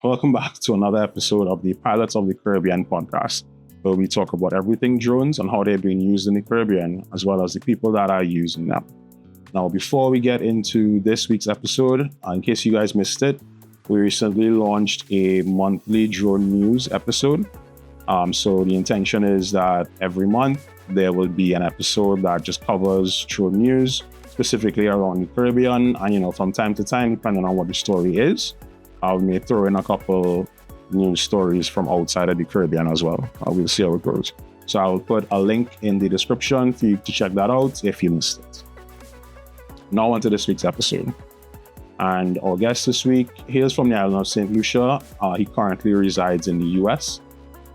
Welcome back to another episode of the Pilots of the Caribbean podcast, where we talk about everything drones and how they're being used in the Caribbean, as well as the people that are using them. Now, before we get into this week's episode, in case you guys missed it, we recently launched a monthly drone news episode. So the intention is that every month there will be an episode that just covers drone news, specifically around the Caribbean, and from time to time, depending on what the story is, we may throw in a couple news stories from outside of the Caribbean as well. We'll see how it goes. So I'll put a link in the description for you to check that out if you missed it. Now on to this week's episode. And our guest this week hails from the island of St. Lucia. He currently resides in the US,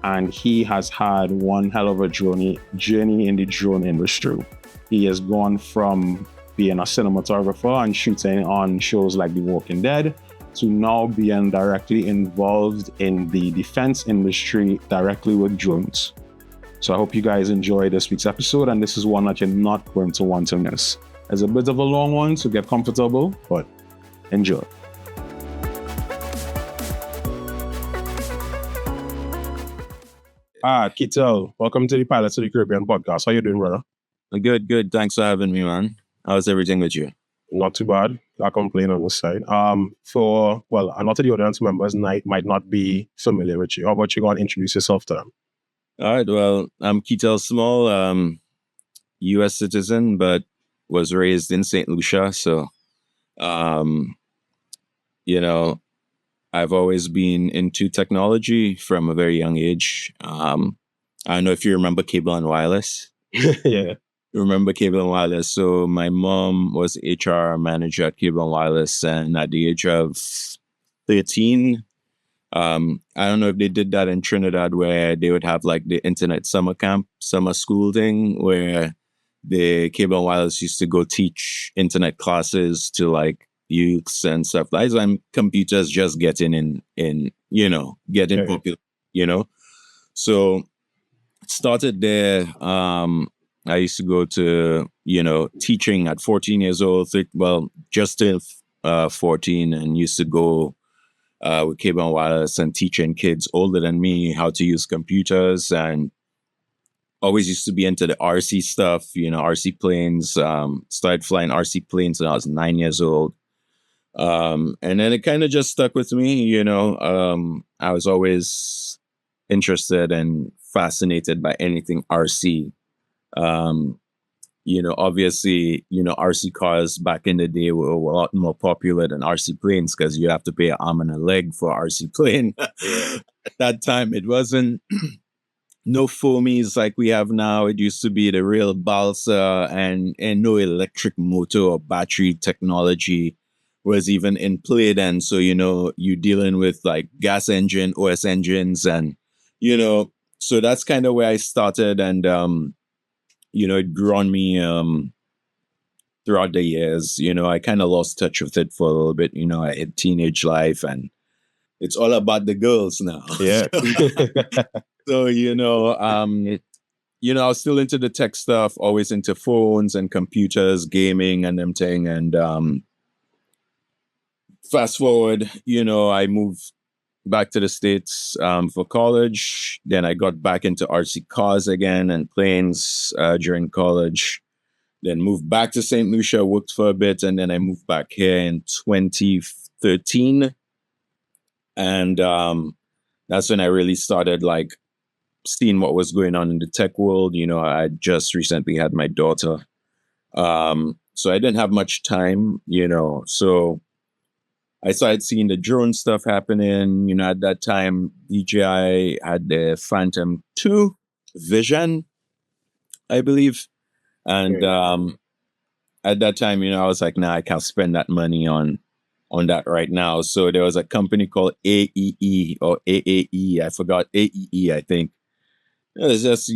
and he has had one hell of a journey in the drone industry. He has gone from being a cinematographer and shooting on shows like The Walking Dead to now being directly involved in the defense industry directly with drones. So I hope you guys enjoy this week's episode, and this is one that you're not going to want to miss. It's a bit of a long one, so get comfortable, but enjoy. Keitel, welcome to the Pilots of the Caribbean podcast. How you doing, brother? Good. Thanks for having me, man. How's everything with you? Not too bad. I complain on this side. A lot of the audience members might not be familiar with you. How about you go and introduce yourself to them? All right. Well, I'm Keitel Small, U.S. citizen, but was raised in St. Lucia. So, I've always been into technology from a very young age. I don't know if you remember cable and wireless. Yeah. Remember Cable and Wireless. So my mom was HR manager at Cable and Wireless, and at the age of 13, I don't know if they did that in Trinidad, where they would have like the internet summer camp, summer school thing, where the Cable and Wireless used to go teach internet classes to like youths and stuff. That's when computers just getting popular, So it started there. I used to go to, teaching at 14 years old, just till 14, and used to go with Cable and Wireless and teaching kids older than me how to use computers, and always used to be into the RC stuff, RC planes. Started flying RC planes when I was 9 years old. And then it kind of just stuck with me, I was always interested and fascinated by anything RC. Obviously, RC cars back in the day were a lot more popular than RC planes because you have to pay an arm and a leg for RC plane. At that time, it wasn't no foamies like we have now. It used to be the real balsa and no electric motor or battery technology was even in play then. So, you're dealing with like gas engine, OS engines, and, so that's kind of where I started. And, it grew on me throughout the years. I kind of lost touch with it for a little bit, I had teenage life, and it's all about the girls now. Yeah. So, I was still into the tech stuff, always into phones and computers, gaming and them thing. And fast forward, I moved back to the States for college. Then I got back into RC cars again and planes during college. Then moved back to St. Lucia, worked for a bit, and then I moved back here in 2013. And that's when I really started like seeing what was going on in the tech world. I just recently had my daughter. So I didn't have much time, so I started seeing the drone stuff happening. At that time, DJI had the Phantom 2 Vision, I believe. And at that time, I was like, nah, I can't spend that money on that right now. So there was a company called AEE or AAE. I forgot AEE, I think. It was just,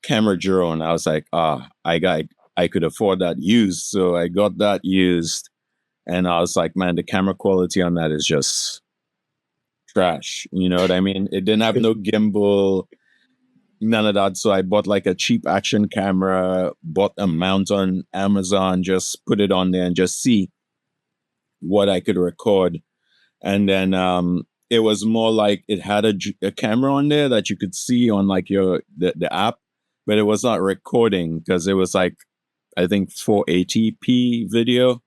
camera drone. I was like, I could afford that used. So I got that used. And I was like, man, the camera quality on that is just trash. You know what I mean? It didn't have no gimbal, none of that. So I bought like a cheap action camera, bought a mount on Amazon, just put it on there and just see what I could record. And then it was more like it had a camera on there that you could see on like the app, but it was not recording because it was like, I think 480p video.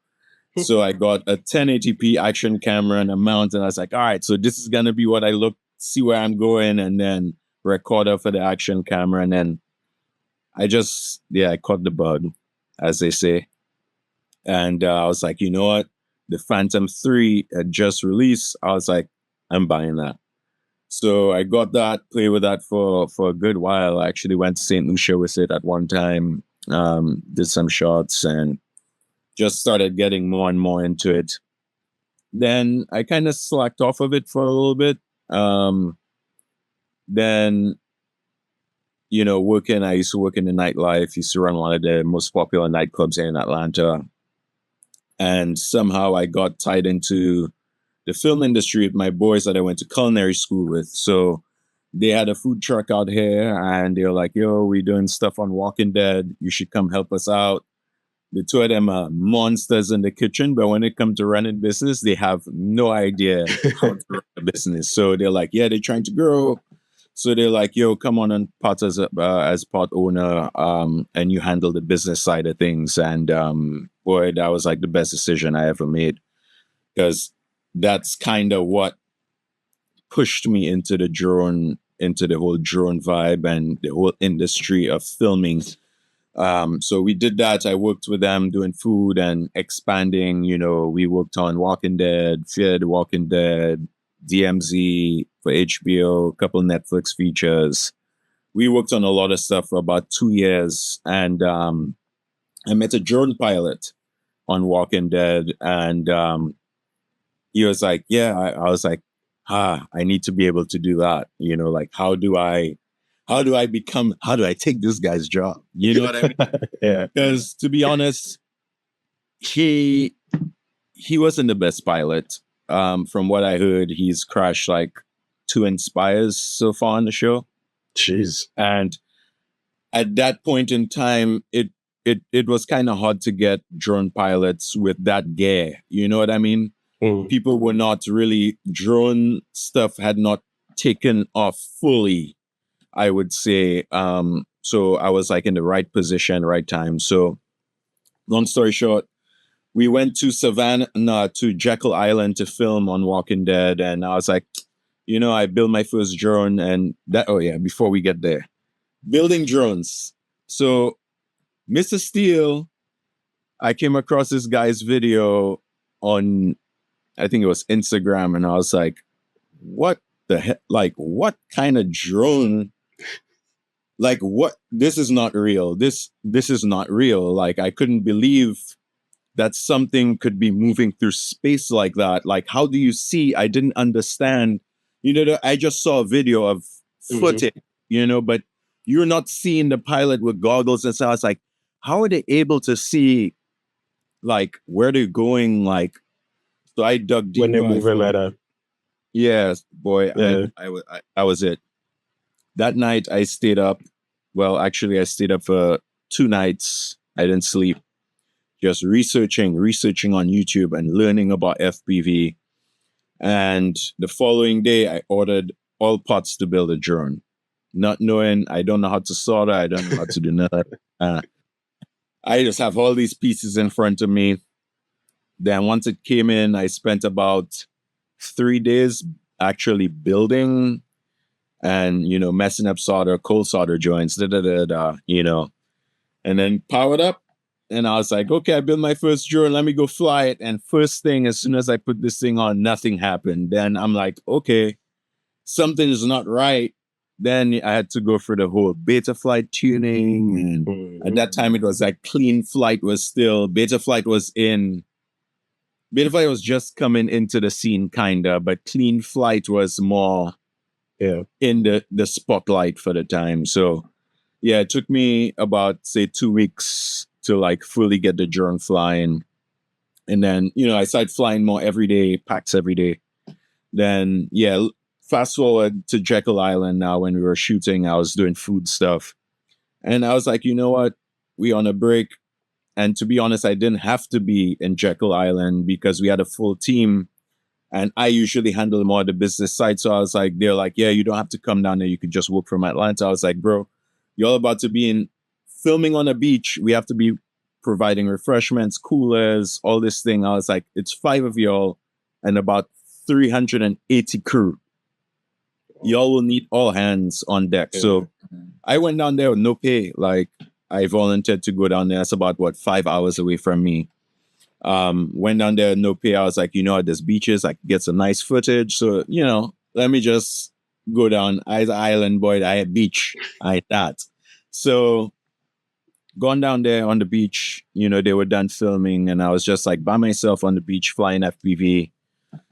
So I got a 1080p action camera and a mount, and I was like, all right, so this is gonna be what I look, see where I'm going, and then recorder for the action camera, and then I caught the bug, as they say, and I was like, you know what, the Phantom 3 had just released. I was like, I'm buying that. So I got that, played with that for a good while. I actually went to St. Lucia with it at one time, did some shots, and just started getting more and more into it. Then I kind of slacked off of it for a little bit. Then, I used to work in the nightlife, used to run one of the most popular nightclubs here in Atlanta. And somehow I got tied into the film industry with my boys that I went to culinary school with. So they had a food truck out here and they were like, yo, we doing stuff on Walking Dead. You should come help us out. The two of them are monsters in the kitchen, but when it comes to running business, they have no idea how to run a business. So they're like, yeah, they're trying to grow. So they're like, yo, come on and part as part owner, and you handle the business side of things. And boy, that was like the best decision I ever made, because that's kind of what pushed me into the whole drone vibe and the whole industry of filming. So we did that. I worked with them doing food and expanding. We worked on Walking Dead, Fear the Walking Dead, DMZ for HBO, a couple Netflix features. We worked on a lot of stuff for about 2 years. And I met a drone pilot on Walking Dead. And he was like, yeah, I was like, I need to be able to do that. Like, how do I take this guy's job? You know what I mean? Yeah. Because to be honest, he wasn't the best pilot. From what I heard, he's crashed like 2 Inspires so far on the show. Jeez. And at that point in time, it was kind of hard to get drone pilots with that gear. You know what I mean? People were not really, drone stuff had not taken off fully, I would say. So I was like in the right position, right time. So long story short, we went to to Jekyll Island to film on Walking Dead. And I was like, I built my first drone and before we get there, building drones. So Mr. Steele, I came across this guy's video on, I think it was Instagram. And I was like, what the heck? Like, what kind of drone? Like, what? This is not real. This is not real. Like, I couldn't believe that something could be moving through space like that. Like, how do you see? I didn't understand. I just saw a video of footage, but you're not seeing the pilot with goggles. And so I was like, how are they able to see, like, where they're going? Like, so I dug deep. When they're moving like that. Yes, boy. Yeah. I was it. That night I stayed up. Well, actually, I stayed up for 2 nights. I didn't sleep. Just researching on YouTube and learning about FPV. And the following day, I ordered all parts to build a drone, not knowing I don't know how to solder. I don't know how to do nothing. I just have all these pieces in front of me. Then once it came in, I spent about 3 days actually building and, messing up solder, cold solder joints, and then powered up. And I was like, okay, I built my first drone. Let me go fly it. And first thing, as soon as I put this thing on, nothing happened. Then I'm like, okay, something is not right. Then I had to go for the whole beta flight tuning. And at that time, it was like clean flight was still, beta flight was just coming into the scene, kind of, but clean flight was more in the spotlight for the time. So yeah, it took me about, say, 2 weeks to like fully get the drone flying. And then, I started flying more every day, packs every day. Then, fast forward to Jekyll Island now. When we were shooting, I was doing food stuff. And I was like, you know what? We on a break. And to be honest, I didn't have to be in Jekyll Island because we had a full team And I usually handle more of the business side. So I was like, they're like, yeah, you don't have to come down there. You could just work from Atlanta. I was like, bro, you're all about to be in filming on a beach. We have to be providing refreshments, coolers, all this thing. I was like, it's 5 of y'all and about 380 crew. Y'all will need all hands on deck. Yeah. So I went down there with no pay. Like I volunteered to go down there. It's about 5 hours away from me. Went down there, no pay. I was like, there's beaches. I could get some nice footage. So, let me just go down. I was an island boy. I had beach. I had that. So gone down there on the beach, they were done filming and I was just like by myself on the beach, flying FPV,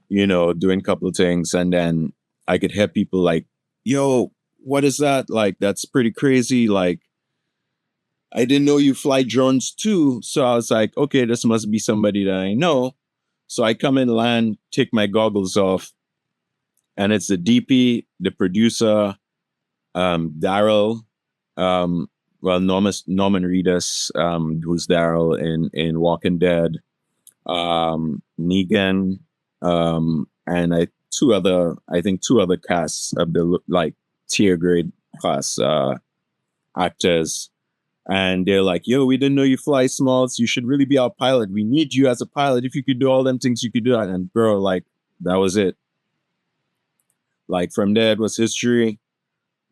doing a couple of things. And then I could hear people like, yo, what is that? Like, that's pretty crazy. Like, I didn't know you fly drones too. So I was like, okay, this must be somebody that I know. So I come in, land, take my goggles off, and it's the DP, the producer, Daryl, Norman Reedus, who's Daryl in Walking Dead, Negan, and two other casts of the like tier grade class actors. And they're like, yo, we didn't know you fly smalls. You should really be our pilot. We need you as a pilot. If you could do all them things, you could do that. And bro, like, that was it. Like, from there, it was history.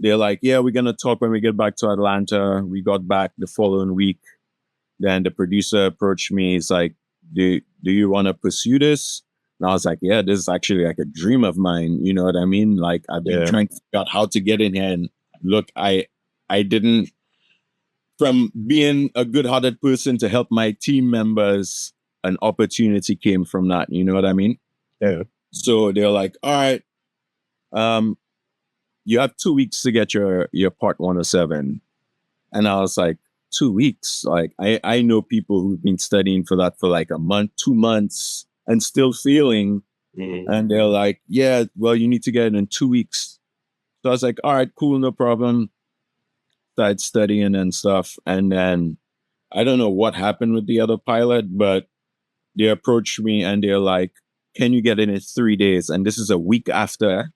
They're like, yeah, we're going to talk when we get back to Atlanta. We got back the following week. Then the producer approached me. He's like, do you want to pursue this? And I was like, yeah, this is actually like a dream of mine. You know what I mean? Like, I've been trying to figure out how to get in here. And look, I didn't, from being a good-hearted person to help my team members, an opportunity came from that. You know what I mean? Yeah. So they're like, all right, you have 2 weeks to get your Part 107. And I was like, 2 weeks? Like, I know people who've been studying for that for like a month, 2 months, and still failing. Mm-hmm. And they're like, yeah, well, you need to get it in 2 weeks. So I was like, all right, cool, no problem. Started studying and stuff. And then I don't know what happened with the other pilot, but they approached me and they're like, can you get it in 3 days? And this is a week after.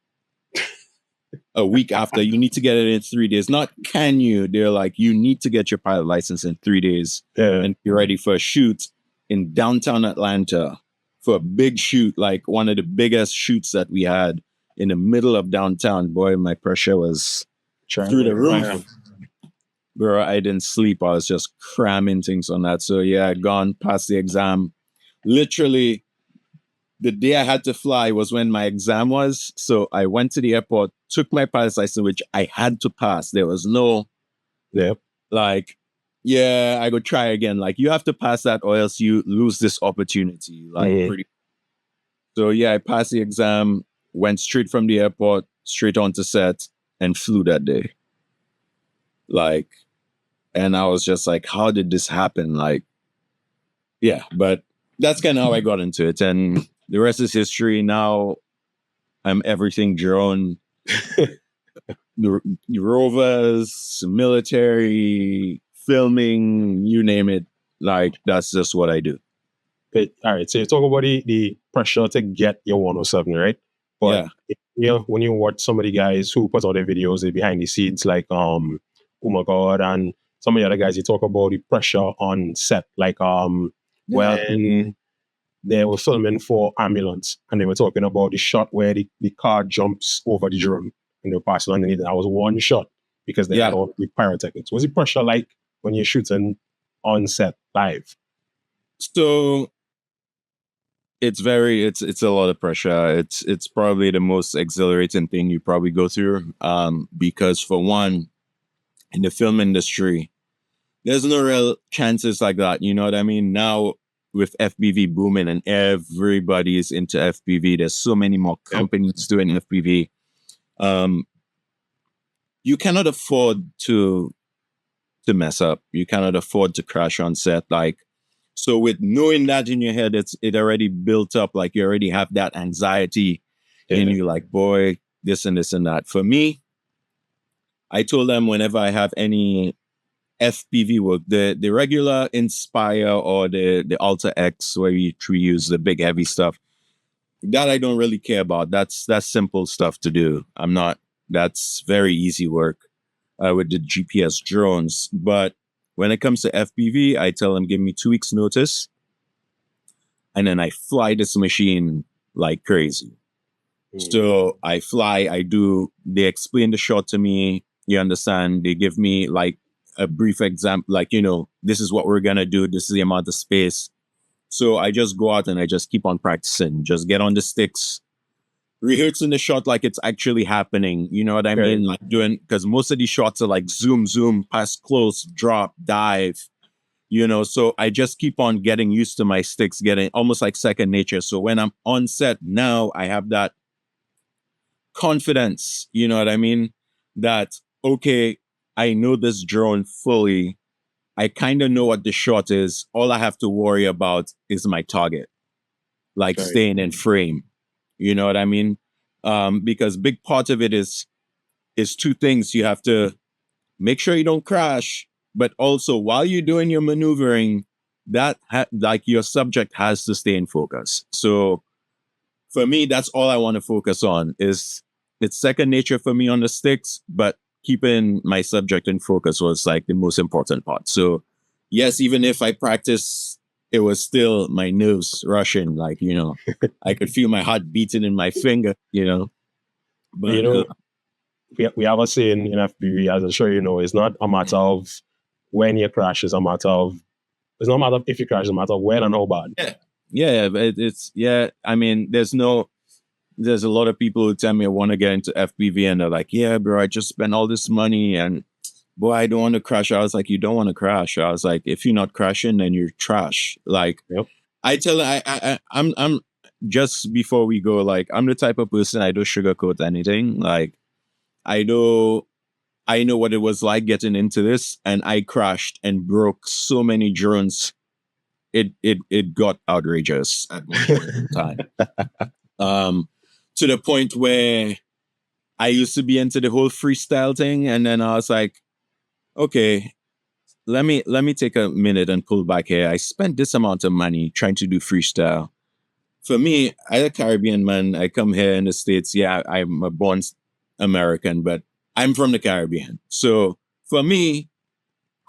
You need to get it in 3 days. Not can you? They're like, you need to get your pilot license in 3 days and be ready for a shoot in downtown Atlanta for a big shoot, like one of the biggest shoots that we had in the middle of downtown. Boy, my pressure was through the roof. Bro, I didn't sleep. I was just cramming things on that. So yeah, gone past the exam. Literally, the day I had to fly was when my exam was. So I went to the airport, took my pilot's license, which I had to pass. There was no, like, yeah, I go try again. Like, you have to pass that or else you lose this opportunity. Like, So yeah, I passed the exam, went straight from the airport, straight onto set, and flew that day. Like, and I was just like, how did this happen? Like, yeah, but that's kind of how I got into it. And the rest is history. Now I'm everything drone, the rovers, military, filming, you name it. Like, that's just what I do. Okay. All right. So you talk about the pressure to get your 107, right? But when you watch some of the guys who put out their videos, they behind the scenes, like Oh My God, and some of the other guys, you talk about the pressure on set, like when they were filming for Ambulance, and they were talking about the shot where the car jumps over the drone and they're passing underneath. That was one shot because they had all the pyrotechnics. Was the pressure like when you're shooting on set live? So it's a lot of pressure. It's probably the most exhilarating thing you probably go through. Because for one, in the film industry, there's no real chances like that. You know what I mean? Now with FPV booming and everybody is into FPV, there's so many more companies doing FPV. You cannot afford to mess up. You cannot afford to crash on set. Like, so with knowing that in your head, it already built up. Like, you already have that anxiety in you. Like, boy, this and this and that. For me, I told them whenever I have any FPV work, the regular Inspire or the Alta X, where we use the big heavy stuff, That I don't really care about. That's simple stuff to do. I'm not. That's very easy work with the GPS drones. But when it comes to FPV, I tell them give me 2 weeks notice, and then I fly this machine like crazy. So I fly. I do. They explain the shot to me. You understand? They give me like a brief example, like this is what we're gonna do. This is the amount of space. So I just go out and I just keep on practicing. Just get on the sticks, rehearsing the shot like it's actually happening. You know what I mean? Like doing, because most of these shots are like zoom, zoom, pass close, drop, dive. So I just keep on getting used to my sticks, getting almost like second nature. So when I'm on set now, I have that confidence. You know what I mean? That, okay, I know this drone fully. I kind of know what the shot is. All I have to worry about is my target, like staying in frame. You know what I mean? Because big part of it is two things. You have to make sure you don't crash, but also while you're doing your maneuvering, like your subject has to stay in focus. So for me, that's all I want to focus on. It's second nature for me on the sticks, but keeping my subject in focus was like the most important part. So yes, even if I practice, it was still my nerves rushing. Like, I could feel my heart beating in my finger, But we have a saying in FPV, as I'm sure you know, it's not a matter of when you crash, it's not a matter of if you crash, it's a matter of when and how bad. Yeah, I mean, there's a lot of people who tell me I want to get into FPV and they're like, yeah, bro, I just spent all this money and boy, I don't want to crash. I was like, you don't want to crash. I was like, if you're not crashing, then you're trash. Like, I tell I'm just before we go, like, I'm the type of person, I don't sugarcoat anything. Like, I know what it was like getting into this, and I crashed and broke so many drones. It got outrageous at one point in time. To the point where I used to be into the whole freestyle thing, and then I was like, okay, let me take a minute and pull back here. I spent this amount of money trying to do freestyle. For me, I'm a Caribbean man. I come here in the States. Yeah, I'm a born American, but I'm from the Caribbean. So for me,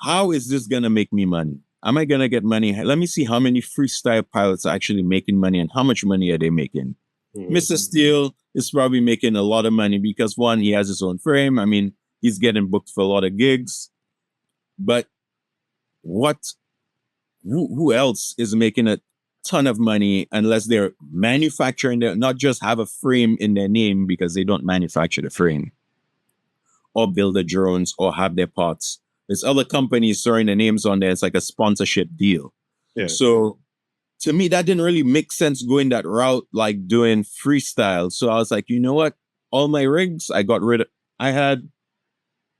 how is this gonna make me money? Am I gonna get money? Let me see how many freestyle pilots are actually making money and how much money are they making. Mr. Steele is probably making a lot of money because one, he has his own frame. I mean, he's getting booked for a lot of gigs. But who else is making a ton of money unless they're manufacturing not just have a frame in their name because they don't manufacture the frame or build the drones or have their parts. There's other companies throwing their names on there. It's like a sponsorship deal. Yeah. So to me, that didn't really make sense going that route, like doing freestyle. So I was like, you know what? All my rigs, I got rid of. I had,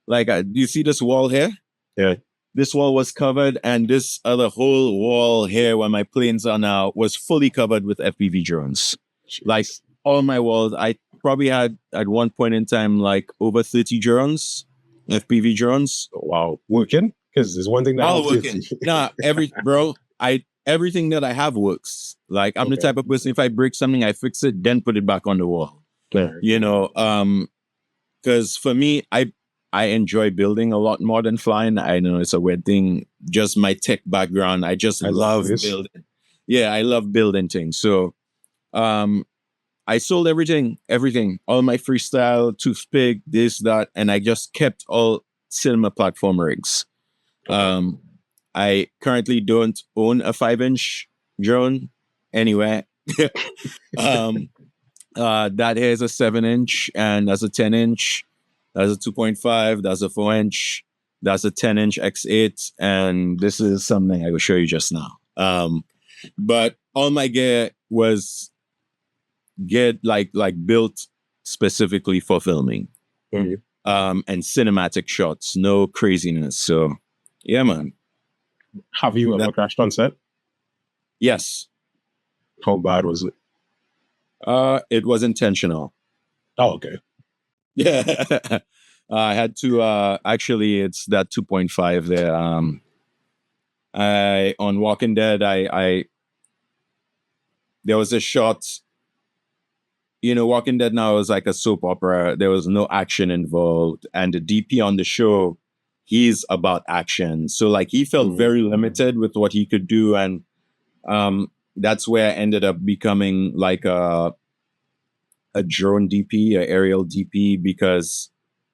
like, do you see this wall here? Yeah. This wall was covered, and this other whole wall here where my planes are now was fully covered with FPV drones. Jeez. Like, all my walls, I probably had at one point in time like over 30 drones, FPV drones. Oh, wow. Working? Because there's one thing that all working. Nah, everything that I have works. Like, I'm the type of person, if I break something, I fix it, then put it back on the wall. Clear. Because for me, I enjoy building a lot more than flying. I know it's a weird thing. Just my tech background. I love building. Yeah, I love building things. So I sold everything, all my freestyle, toothpick, this, that, and I just kept all cinema platform rigs. I currently don't own a 5-inch drone anywhere. That here is a 7-inch, and that's a 10-inch. That's a 2.5. That's a 4-inch. That's a 10-inch X8, and this is something I will show you just now. But all my gear was like built specifically for filming, and cinematic shots. No craziness. So, yeah, man. Have you ever crashed on set? Yes. How bad was it? It was intentional. Oh, okay. Yeah. I had to actually it's that 2.5 there. I on Walking Dead, I there was a shot Walking Dead now is like a soap opera. There was no action involved. And the DP on the show, he's about action. So like he felt very limited with what he could do. And that's where I ended up becoming like a drone DP, a aerial DP, because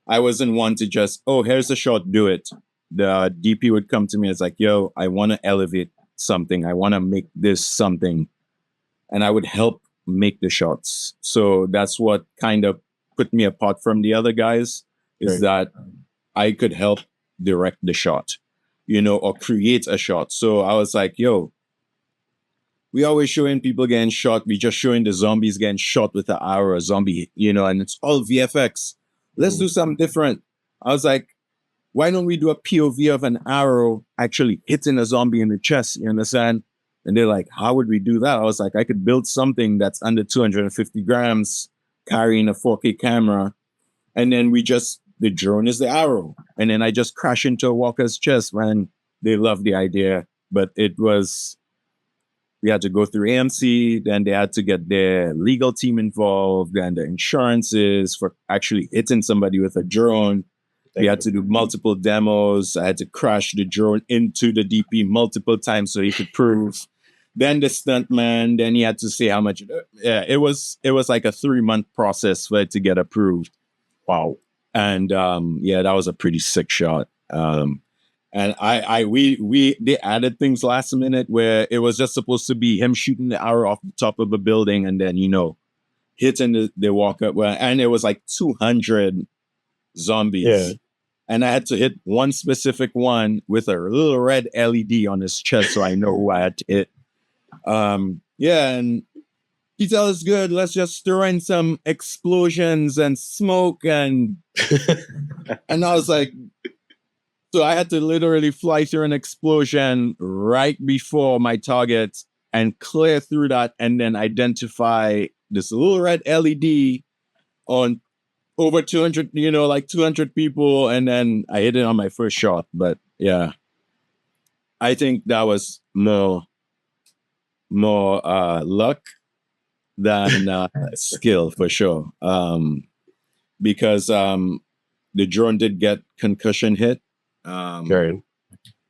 I wasn't one to just, oh, here's the shot, do it. The DP would come to me as like, yo, I want to elevate something. I want to make this something. And I would help make the shots. So that's what kind of put me apart from the other guys, is that I could help direct the shot, or create a shot. So I was like, yo, we always showing people getting shot. We just showing the zombies getting shot with an arrow, a zombie, and it's all VFX. Let's do something different. I was like, why don't we do a POV of an arrow actually hitting a zombie in the chest? You understand? And they're like, how would we do that? I was like, I could build something that's under 250 grams, carrying a 4K camera. And then the drone is the arrow. And then I just crash into a walker's chest, man. They loved the idea. But we had to go through AMC, then they had to get their legal team involved and the insurances for actually hitting somebody with a drone. We had to do multiple demos. I had to crash the drone into the DP multiple times so he could prove. Then the stuntman, then he had to say how much. Yeah, it was like a 3-month process for it to get approved. Wow. And that was a pretty sick shot. And they added things last minute where it was just supposed to be him shooting the arrow off the top of a building and then, hitting the walker. And it was like 200 zombies. Yeah. And I had to hit one specific one with a little red LED on his chest so I know who I had to hit. And Keitel is good. Let's just throw in some explosions and smoke and and I was like, so I had to literally fly through an explosion right before my target and clear through that and then identify this little red LED on over 200, like 200 people. And then I hit it on my first shot. But yeah, I think that was more luck than skill for sure. Because the drone did get concussion hit. From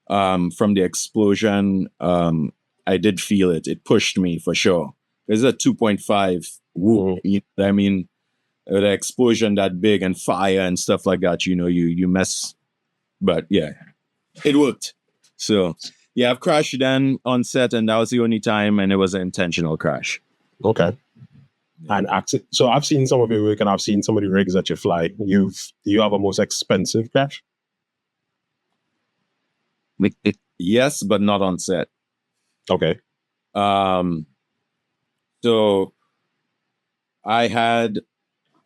the explosion, I did feel it. It pushed me for sure. There's a 2.5 whoop. I mean, the explosion that big and fire and stuff like that, you mess. But yeah, it worked. So yeah, I've crashed then on set, and that was the only time, and it was an intentional crash. Okay. And so I've seen some of your work, and I've seen some of the rigs that you fly. Do you have a most expensive crash? Yes, but not on set. Okay. So I had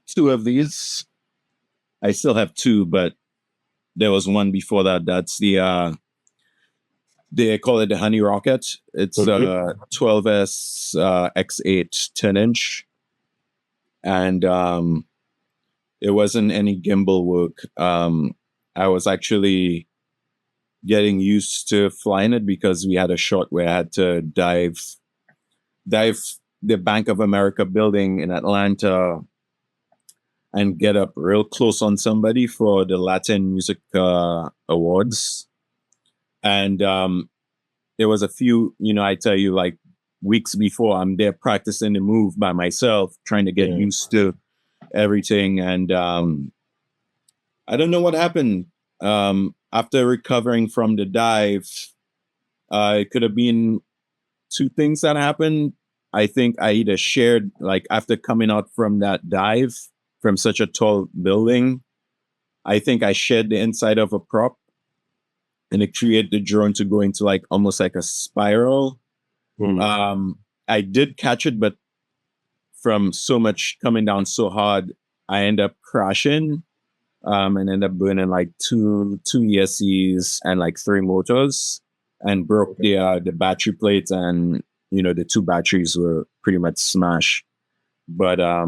2 of these. I still have 2, but there was one before that. That's the they call it the Honey Rocket. It's a 12S X8 10-inch, and it wasn't any gimbal work. I was actually getting used to flying it because we had a shot where I had to dive the Bank of America building in Atlanta and get up real close on somebody for the Latin Music Awards. And there was a few, I tell you, like weeks before, I'm there practicing the move by myself, trying to get used to everything. And I don't know what happened. After recovering from the dive, it could have been 2 things that happened. I think I either shared, like after coming out from that dive from such a tall building, I think I shared the inside of a prop, and it created the drone to go into like almost like a spiral. I did catch it, but from so much coming down so hard, I end up crashing and end up burning like two ESCs and like 3 motors, and broke the battery plate, and the 2 batteries were pretty much smashed. But I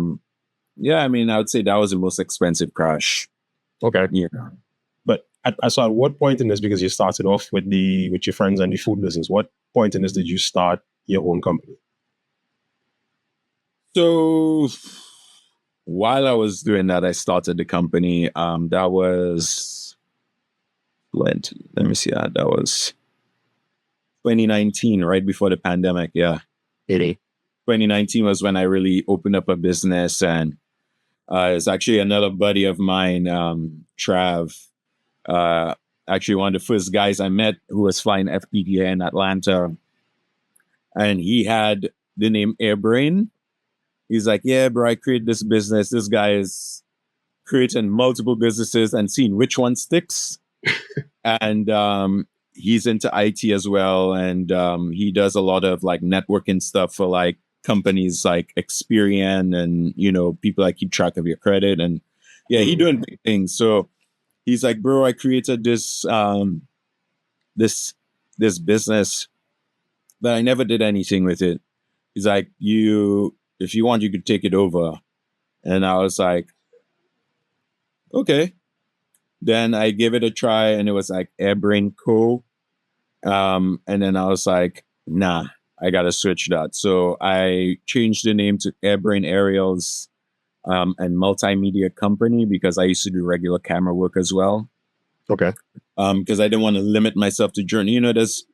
mean, I would say that was the most expensive crash. Okay. Yeah. But so at what point in this, because you started off with your friends and the food business, what point in this did you start your own company? So while I was doing that, I started the company. That was let me see. That was 2019, right before the pandemic. Yeah, 2019 was when I really opened up a business, and it's actually another buddy of mine, Trav. Actually, one of the first guys I met who was flying FPVA in Atlanta, and he had the name Airbrain. He's like, "Yeah, bro, I created this business. This guy is creating multiple businesses and seeing which one sticks." And he's into IT as well, and he does a lot of like networking stuff for like companies like Experian and people that keep track of your credit, and yeah, he doing big things. So he's like, "Bro, I created this this business, but I never did anything with it." He's like, if you want, you could take it over." And I was like, okay. Then I gave it a try, and it was like Airbrain Co. And then I was like, nah, I gotta switch that. So I changed the name to Airbrain Aerials and Multimedia Company, because I used to do regular camera work as well. Okay. Because I didn't want to limit myself to drone. There's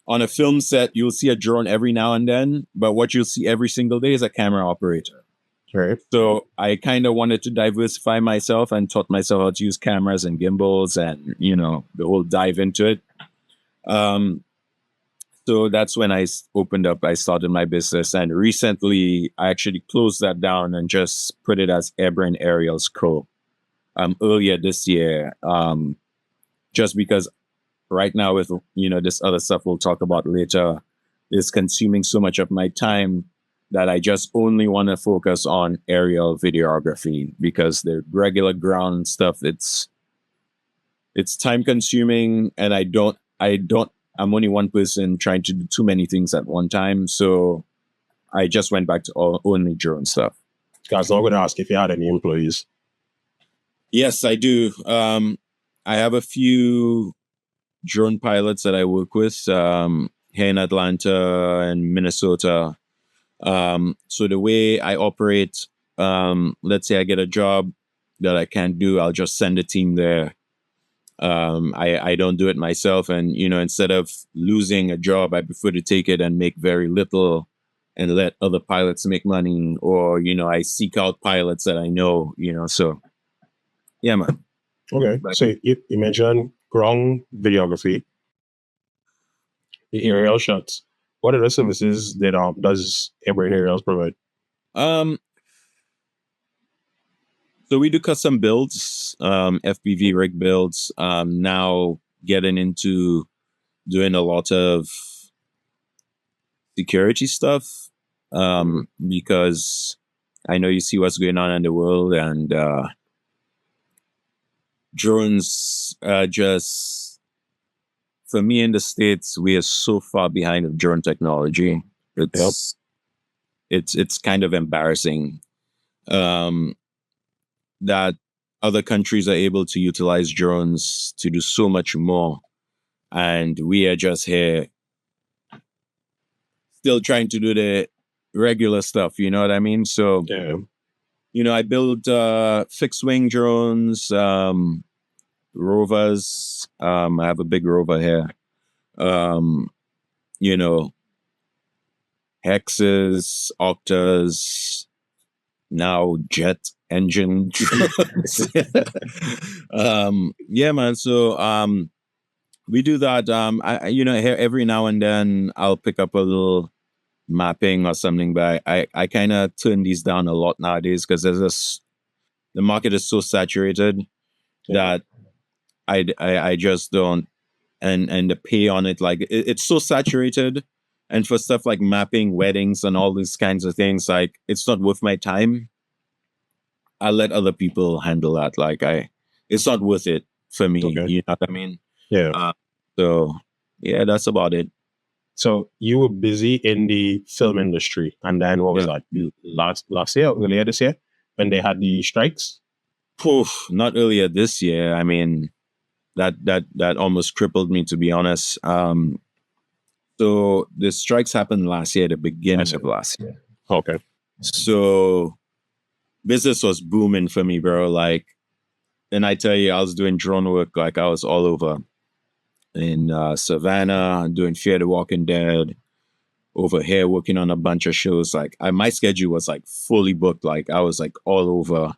on a film set, you'll see a drone every now and then, but what you'll see every single day is a camera operator. Right. So I kind of wanted to diversify myself and taught myself how to use cameras and gimbals and, the whole dive into it. So that's when I started my business. And recently I actually closed that down and just put it as Airbrain Aerials Co. Earlier this year, just because right now with, this other stuff we'll talk about later is consuming so much of my time that I just only want to focus on aerial videography, because the regular ground stuff, it's time consuming, and I'm only one person trying to do too many things at one time. So I just went back to only drone stuff. Guys, I'm going to ask if you had any employees. Yes, I do. I have a few drone pilots that I work with here in Atlanta and Minnesota. So the way I operate, let's say I get a job that I can't do, I'll just send a team there. I don't do it myself. And, instead of losing a job, I prefer to take it and make very little and let other pilots make money. Or, I seek out pilots that I know, so yeah, man. Okay. So you mentioned ground videography, the aerial shots. What are the services that does Airbrain Aerials provide? So we do custom builds, FPV rig builds. Now getting into doing a lot of security stuff, because I know you see what's going on in the world, and drones just, for me in the States, we are so far behind of drone technology. It's kind of embarrassing that other countries are able to utilize drones to do so much more, and we are just here still trying to do the regular stuff. You know what I mean? So, I build fixed wing drones, rovers. I have a big rover here. Hexes, octas, now jet engine. Yeah, man. So we do that. Every now and then I'll pick up a little mapping or something, but I kind of turn these down a lot nowadays, because the market is so saturated that I just don't, and the pay on it, like it's so saturated. And for stuff like mapping, weddings, and all these kinds of things, like it's not worth my time. I let other people handle that. Like it's not worth it for me. Okay. You know what I mean? Yeah. So yeah, that's about it. So you were busy in the film industry, and then what was that? Last year, earlier this year, when they had the strikes? Poof, not earlier this year. I mean, that almost crippled me, to be honest. So the strikes happened last year, the beginning of last year. Okay. So business was booming for me, bro. Like, and I tell you, I was doing drone work. Like, I was all over in Savannah, doing Fear the Walking Dead, over here working on a bunch of shows. Like, my schedule was like fully booked. Like, I was like all over.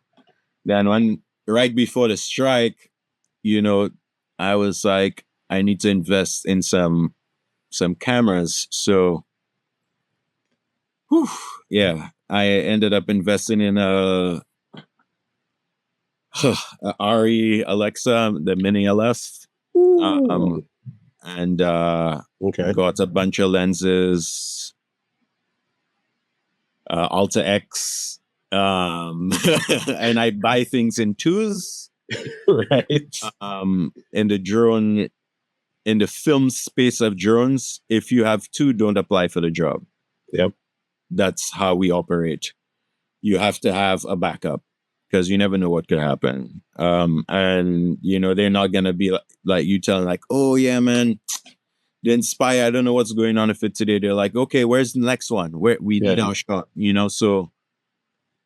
Then right before the strike, I was like, I need to invest in some cameras. So, yeah, I ended up investing in a RE Alexa, the Mini LF, and Okay. got a bunch of lenses, Alta X, and I buy things in twos. Right. In the film space of drones, if you have two, don't apply for the job. Yep. That's how we operate. You have to have a backup because you never know what could happen. And they're not gonna be like you telling like, oh yeah, man, the Inspire, I don't know what's going on with it today. They're like, okay, where's the next one? Where we need our shot, So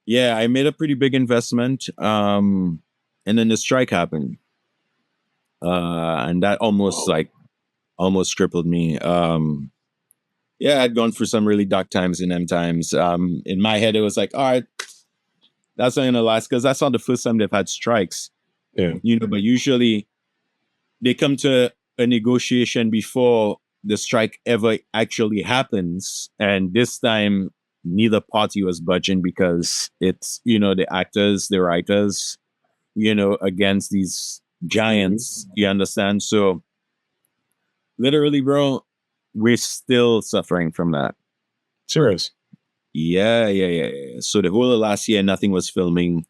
yeah, I made a pretty big investment. And then the strike happened. And that almost crippled me. Yeah, I'd gone through some really dark times in them times. In my head, it was like, all right, that's not gonna last because that's not the first time they've had strikes. Yeah. But usually they come to a negotiation before the strike ever actually happens. And this time, neither party was budging because it's, the actors, the writers, against these giants. You understand? So literally, bro, we're still suffering from that. Serious? Yeah. So the whole of last year, nothing was filming,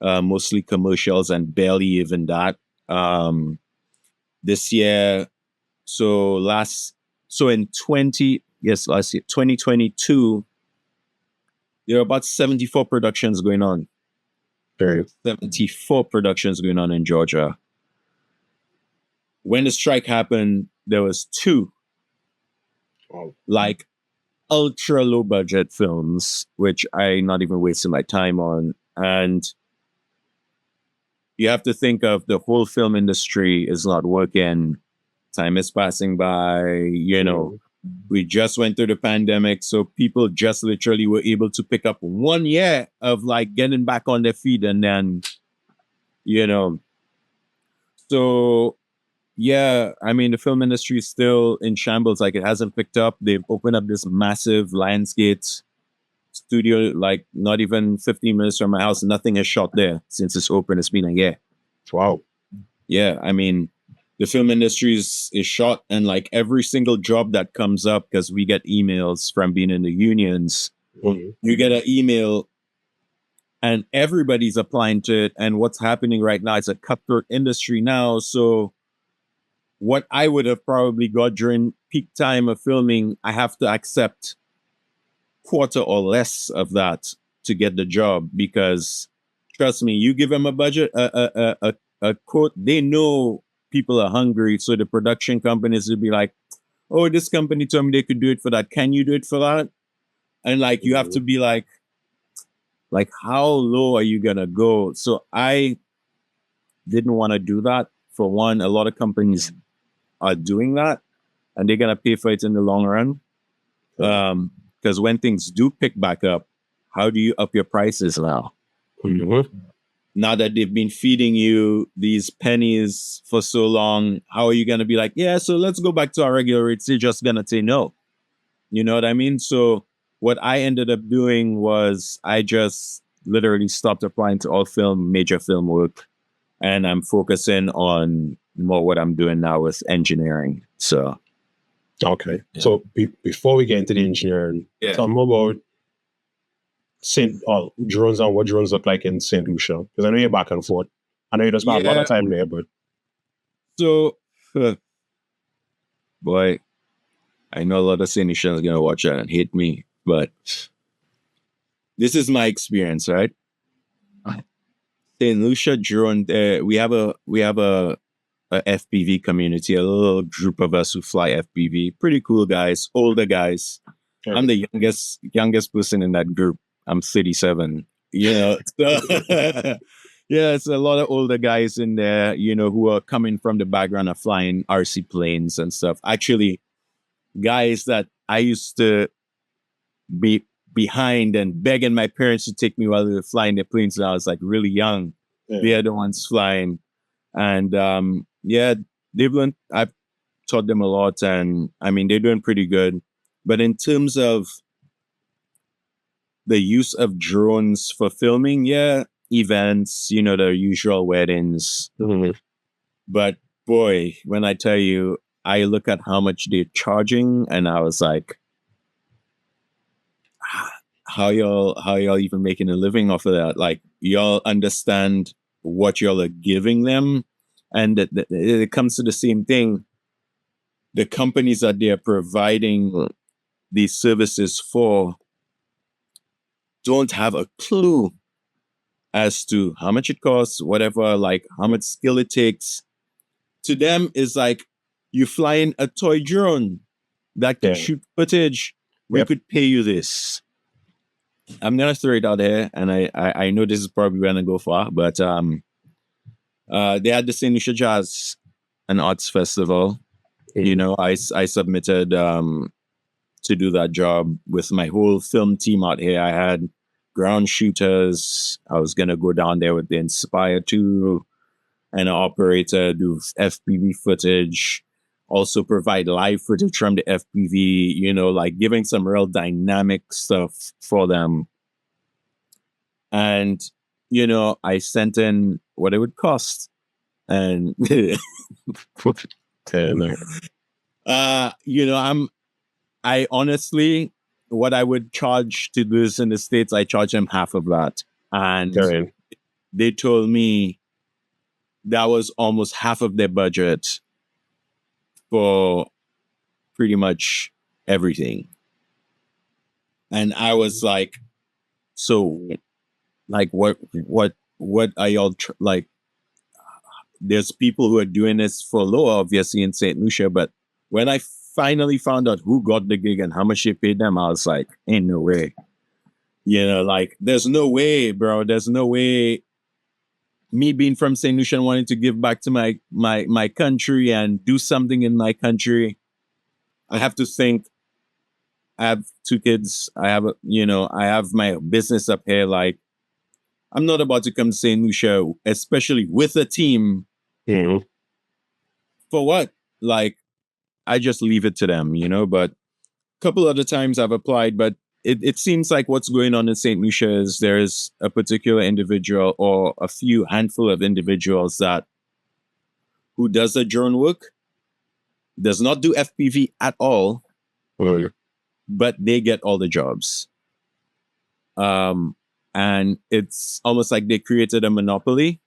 mostly commercials and barely even that. This year, last year, 2022, there are about 74 productions going on. 74 productions going on in Georgia. When the strike happened, there was 2 like ultra low budget films, which I'm not even wasting my time on. And you have to think of the whole film industry is not working. Time is passing by, we just went through the pandemic. So people just literally were able to pick up 1 year of like getting back on their feet. And then, so yeah, I mean, the film industry is still in shambles. Like it hasn't picked up. They've opened up this massive Lionsgate studio, like not even 15 minutes from my house. Nothing has shot there since it's open. It's been a year. Wow. Yeah, I mean, the film industry is shot, and like every single job that comes up, because we get emails from being in the unions, you get an email and everybody's applying to it. And what's happening right now is a cutthroat industry now. So what I would have probably got during peak time of filming, I have to accept quarter or less of that to get the job, because trust me, you give them a budget, a quote, they know people are hungry. So the production companies will be like, oh, this company told me they could do it for that. Can you do it for that? And like, you have to be like, how low are you going to go? So I didn't want to do that. For one, a lot of companies are doing that and they're going to pay for it in the long run. Because when things do pick back up, how do you up your prices now? Now that they've been feeding you these pennies for so long, how are you going to be like, yeah, so let's go back to our regular rates? They're just going to say no. You know what I mean? So what I ended up doing was I just literally stopped applying to all major film work. And I'm focusing on more what I'm doing now with engineering. So. Okay. Yeah. So before we get into the engineering, tell me about drones and what drones look like in St. Lucia. Because I know you're back and forth. I know you just spent a lot of time there, but. So, boy, I know a lot of St. Lucians are going to watch that and hate me, but this is my experience, right? St. Lucia drone, we have a FPV community, a little group of us who fly FPV. Pretty cool guys, older guys. Okay. I'm the youngest person in that group. I'm 37. you know. So, yeah, it's a lot of older guys in there, who are coming from the background of flying RC planes and stuff. Actually, guys that I used to be behind and begging my parents to take me while they were flying the planes when I was like really young. Yeah. They're the ones flying. And yeah, I've taught them a lot, and I mean, they're doing pretty good. But in terms of the use of drones for filming, yeah, events, the usual weddings. Mhm. But boy, when I tell you, I look at how much they're charging, and I was like, how y'all even making a living off of that? Like, y'all understand what y'all are giving them, and it comes to the same thing. The companies that they're providing these services for don't have a clue as to how much it costs, whatever, like how much skill it takes. To them, it's like you flying a toy drone that can Yeah. shoot footage. We Yep. could pay you this. I'm gonna throw it out there, and I know this is probably gonna go far, but they had the St. Lucia Jazz and Arts Festival. I submitted to do that job with my whole film team out here. I had ground shooters. I was gonna go down there with the Inspire 2 and an operator, do FPV footage, also provide live footage from the FPV, like giving some real dynamic stuff for them. And, I sent in what it would cost. And, I honestly, what I would charge to do this in the States, I charge them half of that. And they told me that was almost half of their budget for pretty much everything. And I was like, so, like, what are y'all, like, there's people who are doing this for low, obviously, in St. Lucia, but when I finally found out who got the gig and how much they paid them, I was like, ain't no way. Like, there's no way, bro. There's no way. Me being from St. Lucia and wanting to give back to my country and do something in my country, I have to think. I have 2 kids. I have my business up here. Like, I'm not about to come to St. Lucia, especially with a team. Mhm. For what? Like, I just leave it to them, but a couple other times I've applied, but it seems like what's going on in St. Lucia is there's a particular individual or a few handful of individuals who does the drone work, does not do FPV at all, but they get all the jobs. And it's almost like they created a monopoly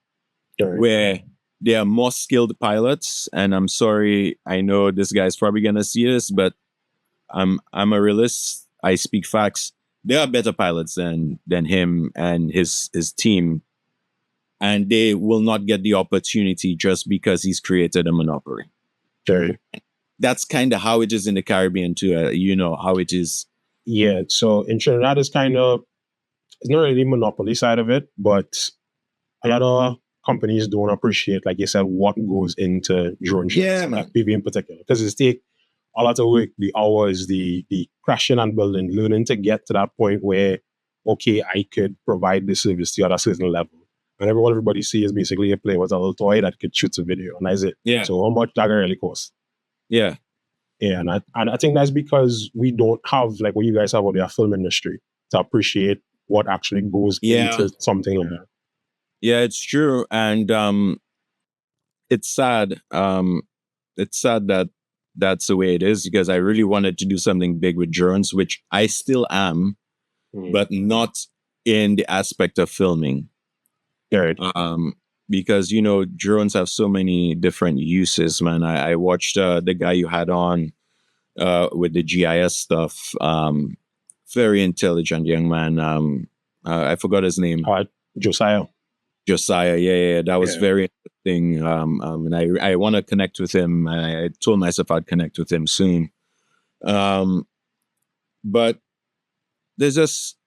where there are more skilled pilots. And I'm sorry, I know this guy's probably gonna see this, but I'm a realist. I speak facts. There are better pilots than him and his team, and they will not get the opportunity just because he's created a monopoly. That's kind of how it is in the Caribbean too. How it is. Yeah. So in Trinidad, it's kind of, it's not really the monopoly side of it, but a lot of companies don't appreciate, like you said, what goes into drone shots, FPV in particular, because it's take a lot of work, the hours, the crashing and building, learning to get to that point where, okay, I could provide this service to you at a certain level. And everybody sees is basically a play with a little toy that could shoot a video, and that's it. Yeah. So how much that really cost? Yeah. Yeah, and I think that's because we don't have, like what you guys have with your film industry, to appreciate what actually goes into something like that. Yeah, it's true. And it's sad. It's sad that that's the way it is, because I really wanted to do something big with drones, which I still am, but not in the aspect of filming. Because, drones have so many different uses, man. I watched the guy you had on with the GIS stuff. Very intelligent young man. I forgot his name. Josiah. Yeah. That was very interesting. And I want to connect with him. I told myself I'd connect with him soon. But there's just,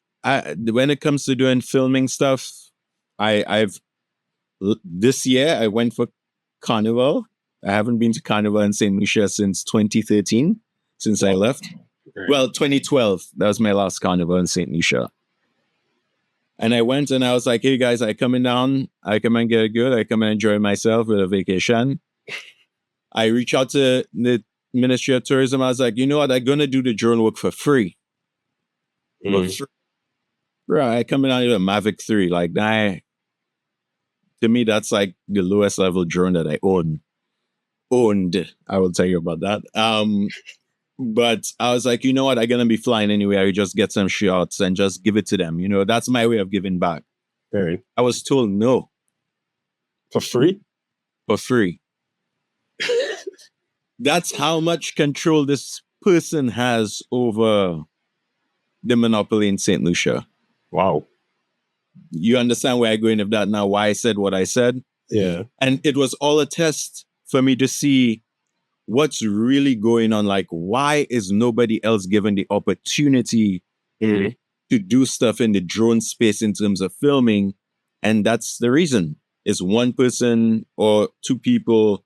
when it comes to doing filming stuff, this year I went for Carnival. I haven't been to Carnival in St. Lucia since 2013, since I left. Right. Well, 2012. That was my last Carnival in St. Lucia. And I went and I was like, hey guys, I coming down. I come and get good. I come and enjoy myself with a vacation. I reach out to the Ministry of Tourism. I was like, you know what? I'm going to do the drone work for free. Bro, I coming out with a Mavic 3. Like, to me, that's like the lowest level drone that I owned. I will tell you about that. But I was like, you know what? I'm going to be flying anyway. I just get some shots and just give it to them. You know, that's my way of giving back. Right. I was told no. For free? For free. That's how much control this person has over the monopoly in St. Lucia. Wow. You understand where I'm going with that now, why I said what I said? Yeah. And it was all a test for me to see what's really going on. Like, why is nobody else given the opportunity to do stuff in the drone space in terms of filming? And that's the reason. Is one person or two people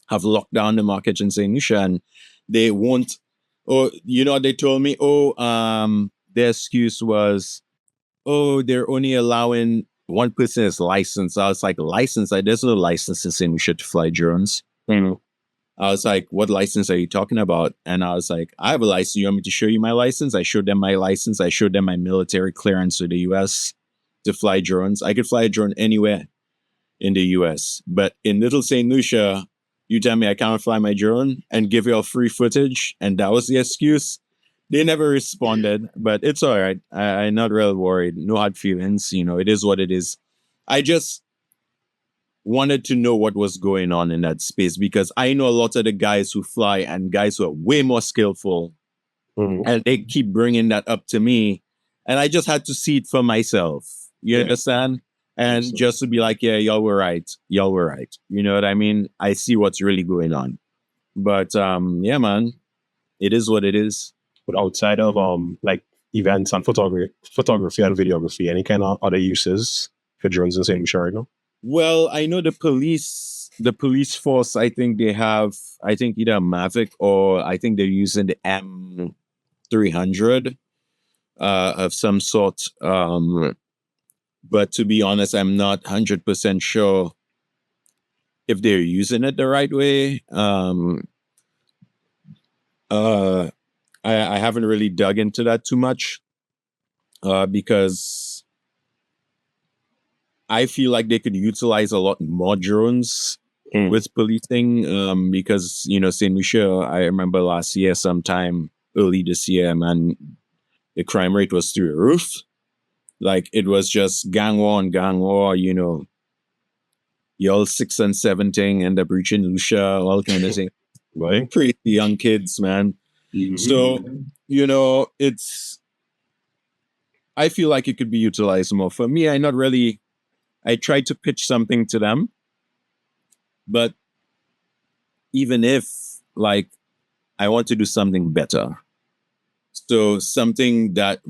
have locked down the market in St. Lucia and they won't, or, you know, they told me, their excuse was, they're only allowing one person is licensed. I was like, license? There's no license in St. Lucia to fly drones. I was like, what license are you talking about? And I was like, I have a license. You want me to show you my license? I showed them my license. I showed them my military clearance to the US to fly drones. I could fly a drone anywhere in the US. But in Little St. Lucia, you tell me I can't fly my drone and give you all free footage. And that was the excuse. They never responded, but it's all right. I'm not real worried. No hard feelings. You know, it is what it is. I just wanted to know what was going on in that space because I know a lot of the guys who fly and guys who are way more skillful and they keep bringing that up to me. And I just had to see it for myself. You understand? And just to be like, yeah, y'all were right. Y'all were right. You know what I mean? I see what's really going on. But yeah, man, it is what it is. But outside of like events and photography and videography, any kind of other uses for drones in St. Lucia right now? Well, I know the police force, I think they have, either a Mavic or I think they're using the M300 of some sort. But to be honest, I'm not 100% sure if they're using it the right way. I haven't really dug into that too much because I feel like they could utilize a lot more drones with policing because, you know, St. Lucia, I remember last year, sometime early this year, man, the crime rate was through the roof. Like, it was just gang war, you know. Y'all 6 and 17 end up reaching Lucia, all kind of thing. Right. Pretty young kids, man. So, you know, I feel like it could be utilized more. For me, I tried to pitch something to them. But even if, like, I want to do something better. So something that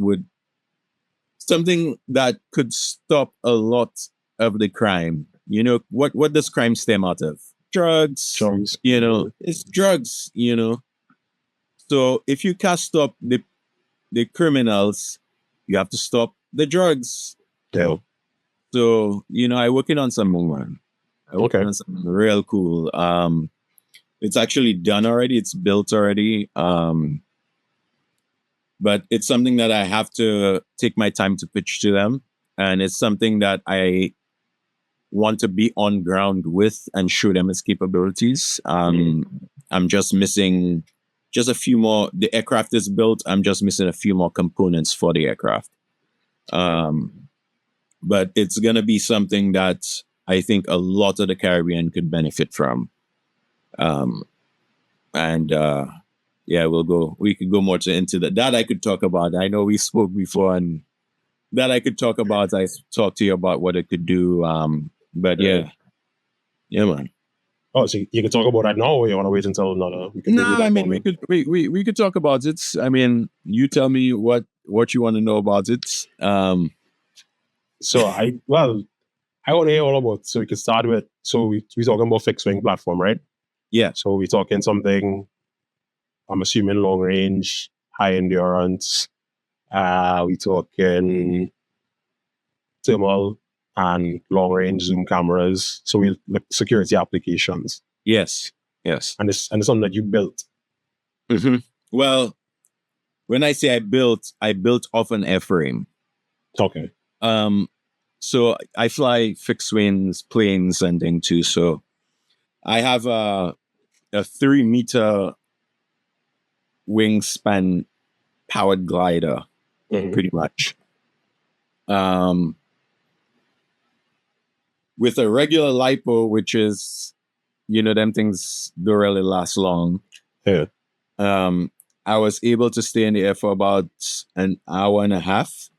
could stop a lot of the crime. You know, what does crime stem out of? Drugs. You know, it's drugs, you know. So if you can't stop the criminals, you have to stop the drugs. Yeah. So, you know, I'm working on something, man. I'm working on something real cool. It's actually done already. It's built already. But it's something that I have to take my time to pitch to them. And it's something that I want to be on ground with and show them its capabilities. I'm just missing just a few more. The aircraft is built. I'm just missing a few more components for the aircraft. But it's going to be something that I think a lot of the Caribbean could benefit from. Yeah, we could go more into that. That I could talk about. I know we spoke before, and that I could talk about. I talked to you about what it could do. But yeah, man. Oh, so you can talk about that now, or you want to wait until another? No, I mean we could talk about it. I mean, you tell me what what you want to know about it. So I want to hear all about. So we can start with. So we talking about fixed wing platform, right? Yeah. So we talking something. I'm assuming long range, high endurance. We talking thermal and long range zoom cameras. So we like security applications. Yes. And it's something that you built. Mm-hmm. Well, when I say I built off an airframe. Okay. So I fly fixed wings planes and thing too. So I have a 3-meter wingspan powered glider, pretty much. With a regular lipo, which is, them things don't really last long. Yeah. I was able to stay in the air for about an hour and a half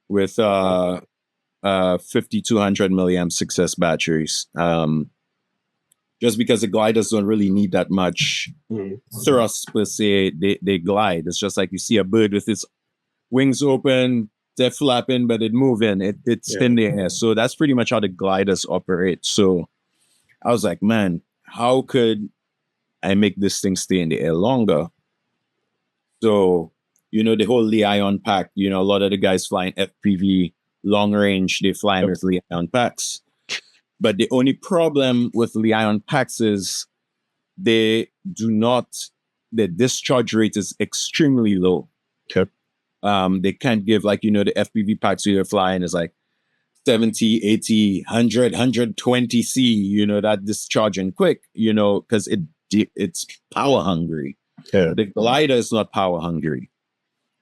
with 5200 milliamp 6S batteries. Just because the gliders don't really need that much thrust per se, they glide. It's just like you see a bird with its wings open, they're flapping, but it's moving. It's in the air. So that's pretty much how the gliders operate. So I was like, man, how could I make this thing stay in the air longer? So, the whole Li-ion pack, a lot of the guys flying FPV long range, they fly with Li-ion packs. But the only problem with Li-ion packs is the discharge rate is extremely low. Okay. They can't give, the FPV packs you're flying is like 70, 80, 100, 120 C, that discharging quick, because it's power hungry. Yeah. The glider is not power hungry.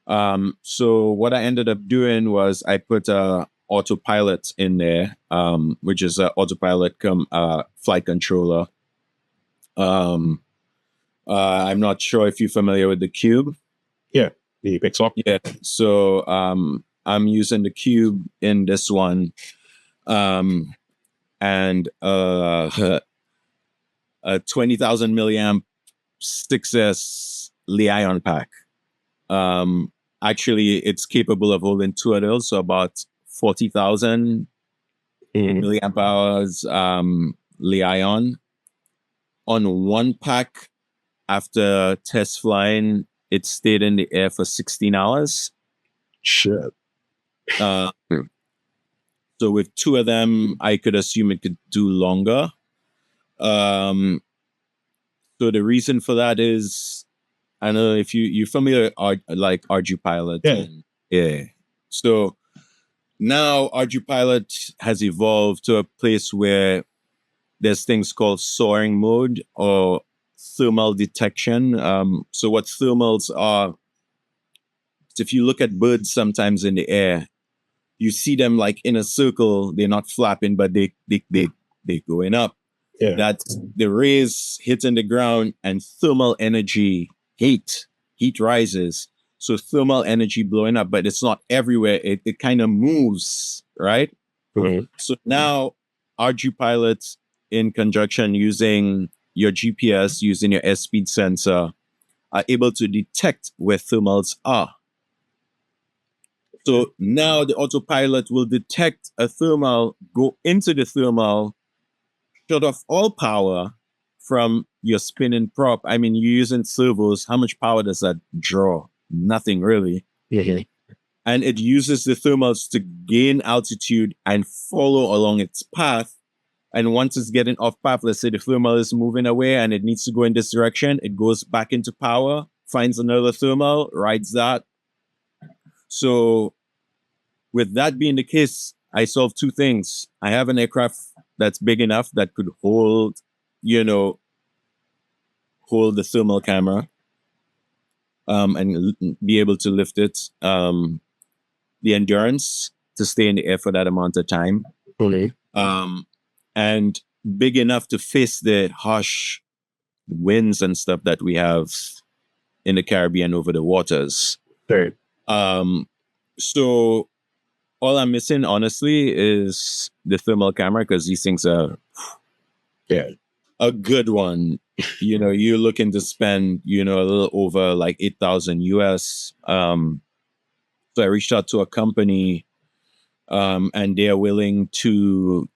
So what I ended up doing was I put a autopilot in there, which is an autopilot flight controller. I'm not sure if you're familiar with the Cube. Yeah, the Pixar. Yeah. So I'm using the Cube in this one, and a 20,000 milliamp 6S Li-ion pack. Actually, it's capable of holding 2 of those, so about 40,000 milliamp hours Li-ion. On one pack, after test flying, it stayed in the air for 16 hours. Shit. So with 2 of them, I could assume it could do longer. So the reason for that is, I don't know if you're familiar like RG Pilot. Yeah. So now RG Pilot has evolved to a place where there's things called soaring mode or thermal detection. So what thermals are, if you look at birds sometimes in the air, you see them like in a circle. They're not flapping, but they going up. Yeah. That's the rays hitting the ground and thermal energy, heat rises. So thermal energy blowing up, but it's not everywhere. It kind of moves, right? Mm-hmm. So now RG Pilot, in conjunction using your GPS, using your airspeed sensor, are able to detect where thermals are. So now the autopilot will detect a thermal, go into the thermal, shut off all power from your spinning prop. I mean, you're using servos. How much power does that draw? Nothing really. Yeah. And it uses the thermals to gain altitude and follow along its path. And once it's getting off path, let's say the thermal is moving away and it needs to go in this direction, it goes back into power, finds another thermal, rides that. So with that being the case, I solved 2 things. I have an aircraft that's big enough that could hold the thermal camera, and be able to lift it. The endurance to stay in the air for that amount of time. Really? And big enough to face the harsh winds and stuff that we have in the Caribbean over the waters. Right. So all I'm missing, honestly, is the thermal camera, because these things are a good one. You're looking to spend, a little over like 8,000 US. So I reached out to a company, and they're willing to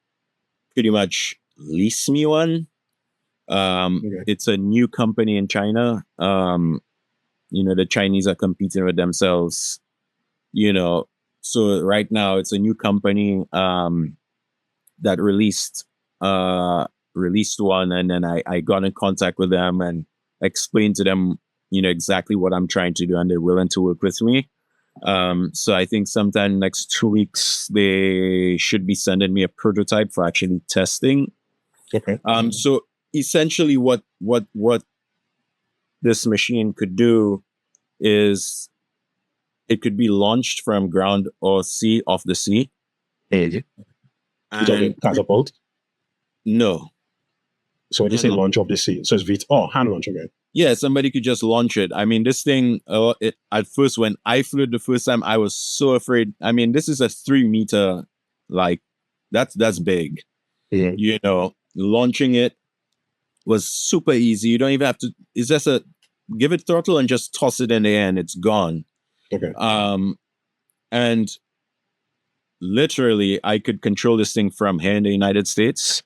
pretty much lease me one. It's a new company in China. The Chinese are competing with themselves, So right now it's a new company that released one, and then I got in contact with them and explained to them, exactly what I'm trying to do, and they're willing to work with me. So I think sometime next 2 weeks they should be sending me a prototype for actually testing. Okay. So essentially what this machine could do is it could be launched from ground or sea, off the sea. You talking catapult? No. So when you say launch off the sea, so it's hand launch again. Yeah, somebody could just launch it. I mean, this thing, at first, when I flew it the first time, I was so afraid. I mean, this is a 3 meter, that's big. Yeah. Launching it was super easy. You don't even have to, it's just give it throttle and just toss it in the air and it's gone. Okay. And literally, I could control this thing from here in the United States.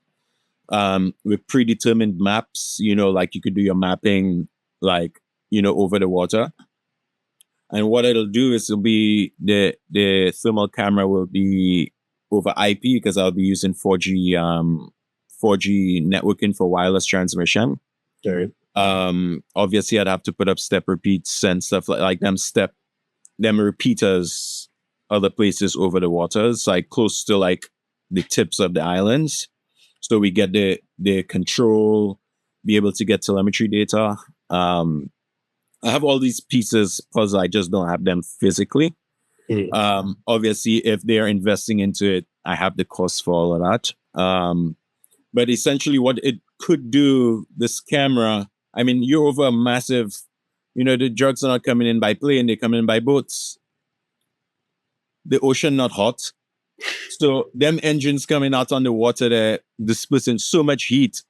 With predetermined maps, like you could do your mapping, over the water. And what it'll do is it'll be the thermal camera will be over IP, because I'll be using 4G networking for wireless transmission. Okay. Obviously I'd have to put up step repeats and stuff like them repeaters other places over the waters, close to the tips of the islands. So we get the control, be able to get telemetry data. I have all these pieces, because I just don't have them physically. Obviously, if they're investing into it, I have the cost for all of that. But essentially what it could do, this camera, I mean, you're over a massive, the drugs are not coming in by plane, they're coming in by boats. The ocean not hot. So them engines coming out on the water, they're dispersing so much heat.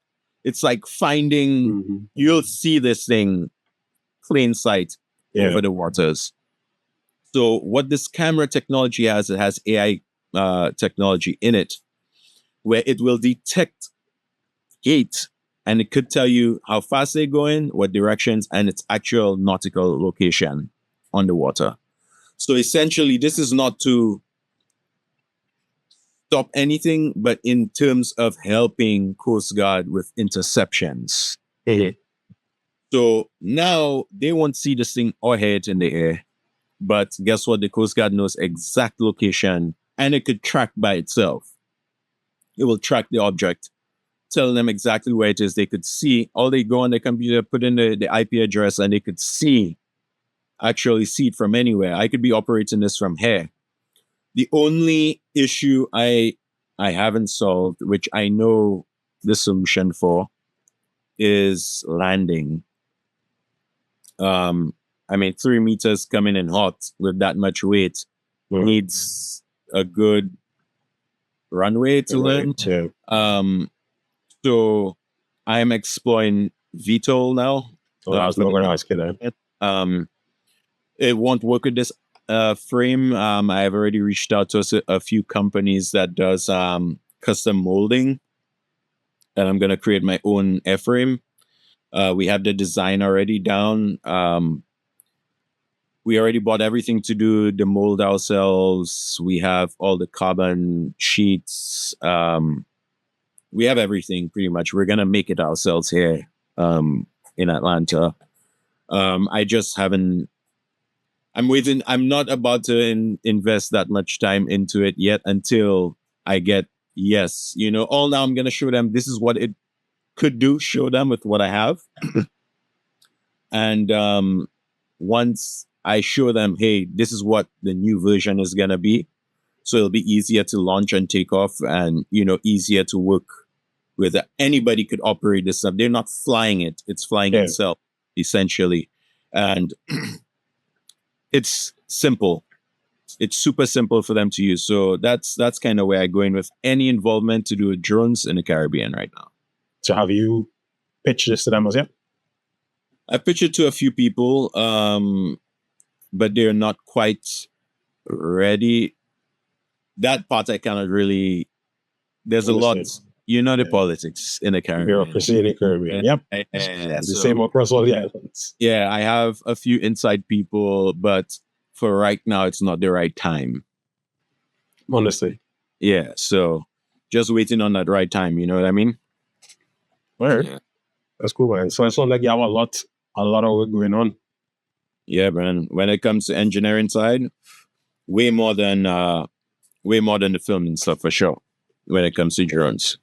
It's like finding, you'll see this thing plain sight over the waters. So what this camera technology has, it has AI technology in it, where it will detect heat, and it could tell you how fast they're going, what directions, and its actual nautical location on the water. So essentially, this is not to stop anything, but in terms of helping Coast Guard with interceptions. So now they won't see this thing or hear it in the air. But guess what? The Coast Guard knows exact location, and it could track by itself. It will track the object, tell them exactly where it is. They could see, or they go on the computer, put in the IP address, and they could actually see it from anywhere. I could be operating this from here. The only issue I haven't solved, which I know the solution for, is landing. 3 meters coming in hot with that much weight needs a good runway to land. So I'm exploring VTOL now. I was not going to ask you that. It won't work with this frame. I've already reached out to a few companies that does custom molding, and I'm going to create my own airframe. We have the design already down. We already bought everything to do the mold ourselves. We have all the carbon sheets. We have everything pretty much. We're going to make it ourselves here in Atlanta. I just haven't, I'm waiting. I'm not about to invest that much time into it yet until I get yes. All now I'm going to show them this is what it could do, show them with what I have. And once I show them, hey, this is what the new version is going to be. So it'll be easier to launch and take off and, easier to work with. Anybody could operate this stuff. They're not flying it. It's flying itself, essentially. And it's simple. It's super simple for them to use. So that's kind of where I go in with any involvement to do with drones in the Caribbean right now. So have you pitched this to them as yet? I pitched it to a few people, but they're not quite ready. That part I cannot really. There's a lot, the politics in the Caribbean. Bureaucracy in the Caribbean. Yep. The same across all the islands. Yeah, I have a few inside people, but for right now, it's not the right time. Honestly. Yeah, so just waiting on that right time, you know what I mean? Word. Yeah. That's cool, man. So it sounds like you have a lot of work going on. Yeah, man. When it comes to engineering side, way more than the filming stuff for sure. When it comes to drones.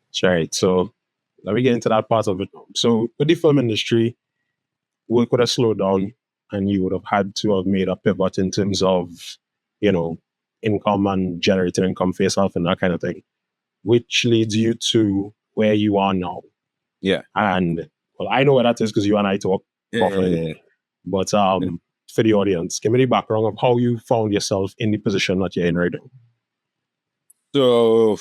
That's right. So let me get into that part of it. So with the film industry, work would have slowed down and you would have had to have made a pivot in terms of, income and generating income for yourself and that kind of thing, which leads you to where you are now. Yeah. And well, I know where that is because you and I talk often. Yeah. But for the audience, give me the background of how you found yourself in the position that you're in right now. So,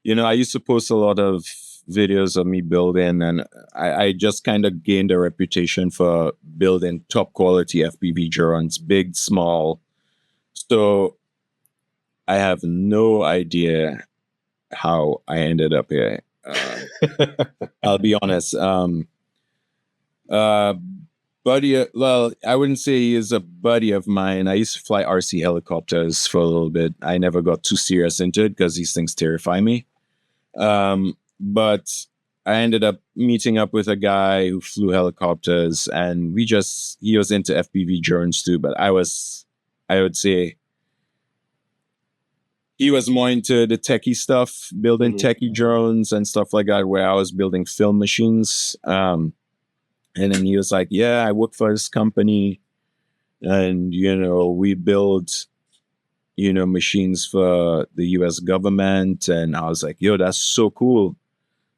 I used to post a lot of videos of me building, and I just kind of gained a reputation for building top quality FPV drones, big, small. So I have no idea how I ended up here. I'll be honest. Buddy, well, I wouldn't say he is a buddy of mine. I used to fly RC helicopters for a little bit. I never got too serious into it because these things terrify me. But I ended up meeting up with a guy who flew helicopters, and he was into FPV drones too. But I would say he was more into the techie stuff, building techie drones and stuff like that, where I was building film machines. And then he was like, yeah, I work for this company and, we build, machines for the US government. And I was like, yo, that's so cool.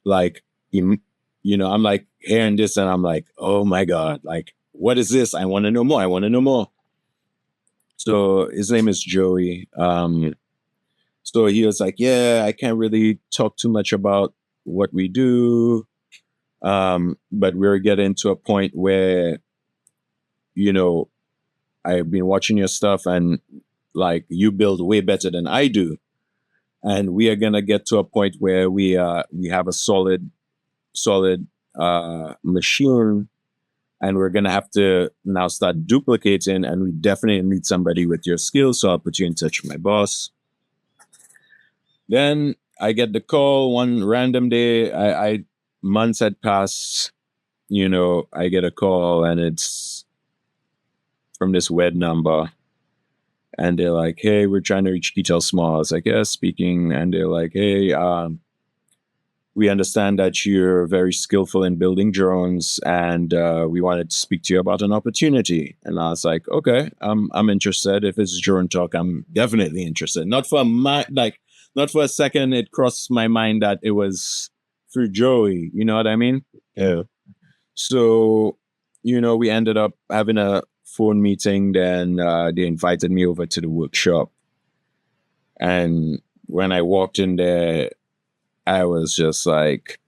Like, I'm like hearing this and I'm like, oh my God, like, what is this? I want to know more. So his name is Joey. So he was like, yeah, I can't really talk too much about what we do. But we're getting to a point where, I've been watching your stuff and like you build way better than I do. And we are going to get to a point where we have a solid machine, and we're going to have to now start duplicating, and we definitely need somebody with your skills. So I'll put you in touch with my boss. Then I get the call one random day. Months had passed, I get a call and it's from this web number. And they're like, hey, we're trying to reach Keitel Small. I was like, yeah, speaking. And they're like, hey, we understand that you're very skillful in building drones and we wanted to speak to you about an opportunity. And I was like, okay, I'm interested. If it's drone talk, I'm definitely interested. Not for a second, it crossed my mind that it was through Joey, you know what I mean? Yeah. So, we ended up having a phone meeting. Then they invited me over to the workshop. And when I walked in there, I was just like,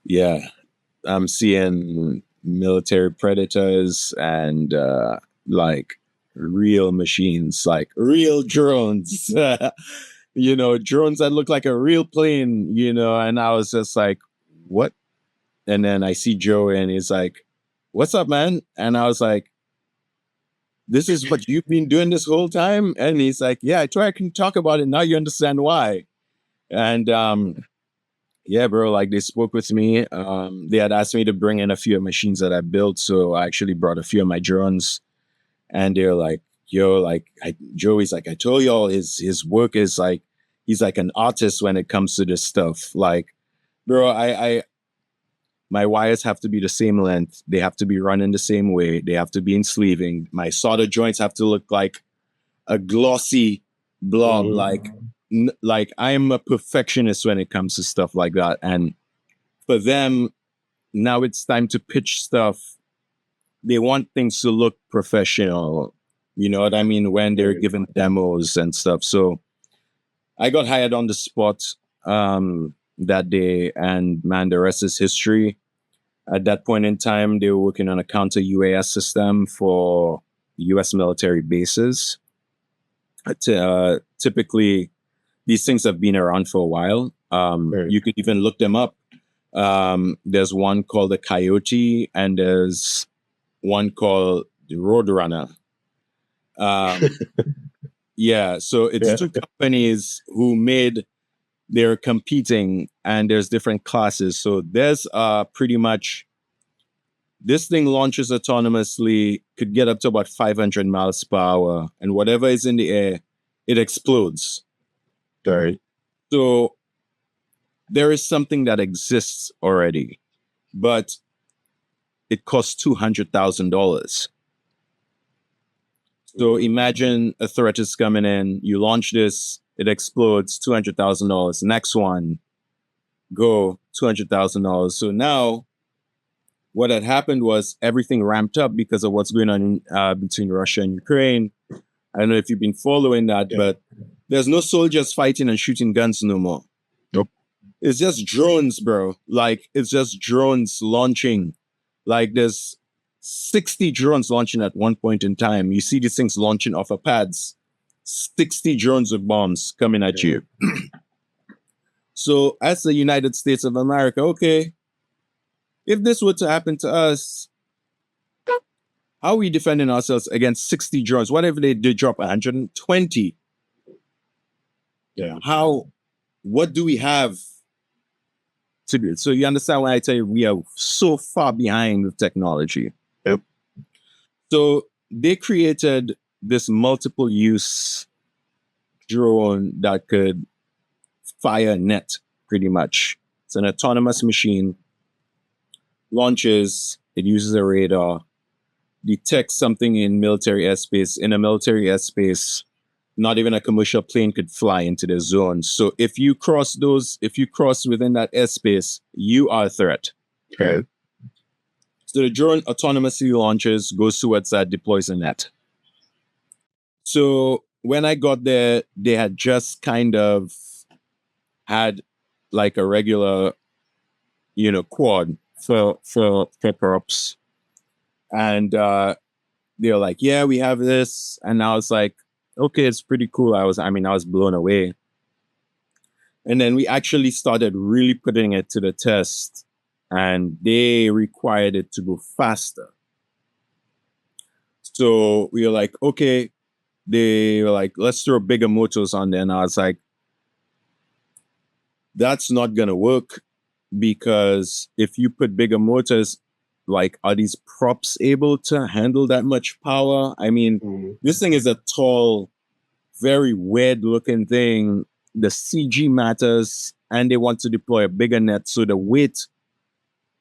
yeah, I'm seeing military predators and like real machines, like real drones. Drones that look like a real plane, and I was just like, what? And then I see Joey and he's like, what's up, man? And I was like, this is what you've been doing this whole time? And he's like, yeah, I can talk about it. Now you understand why. And yeah, bro, like they spoke with me. They had asked me to bring in a few machines that I built. So I actually brought a few of my drones, and they're like, yo, like Joey's like, I told y'all his work is like, he's like an artist when it comes to this stuff. Like, bro, my wires have to be the same length. They have to be running the same way. They have to be in sleeving. My solder joints have to look like a glossy blob. Like I'm a perfectionist when it comes to stuff like that. And for them, now it's time to pitch stuff. They want things to look professional. You know what I mean? When they're giving demos and stuff. So I got hired on the spot that day, and man, the rest is history. At that point in time, they were working on a counter UAS system for U.S. military bases. Typically, these things have been around for a while. You could even look them up. There's one called the Coyote, and there's one called the Roadrunner. Yeah, so it's two companies who made, they're competing, and there's different classes. So there's pretty much, this thing launches autonomously, could get up to about 500 miles per hour, and whatever is in the air, it explodes. Right. So there is something that exists already, but it costs $200,000. So imagine a threat is coming in, you launch this, it explodes, $200,000. Next one, go, $200,000. So now what had happened was everything ramped up because of what's going on between Russia and Ukraine. I don't know if you've been following that, but there's no soldiers fighting and shooting guns no more. Nope. It's just drones, bro. Like, it's just drones launching. Like, there's 60 drones launching at one point in time. You see these things launching off of pads. 60 drones with bombs coming at you. So as the United States of America, okay, if this were to happen to us, how are we defending ourselves against 60 drones? What if they did drop 120? Yeah. What do we have to do? So you understand when I tell you we are so far behind with technology. Yep. So they created this multiple use drone that could fire a net, pretty much. It's an autonomous machine, launches, it uses a radar, detects something in military airspace. In a military airspace, not even a commercial plane could fly into the zone. So if you cross within that airspace, you are a threat. Okay. So the drone autonomously launches, goes towards that, deploys a net. So when I got there, they had just kind of had like a regular, quad for props. And they were like, yeah, we have this. And I was like, okay, it's pretty cool. I was blown away. And then we actually started really putting it to the test, and they required it to go faster. So we were like, okay, they were like, let's throw bigger motors on there. And I was like, that's not going to work, because if you put bigger motors, like, are these props able to handle that much power? I mean, this thing is a tall, very weird looking thing. The CG matters, and they want to deploy a bigger net. So the weight,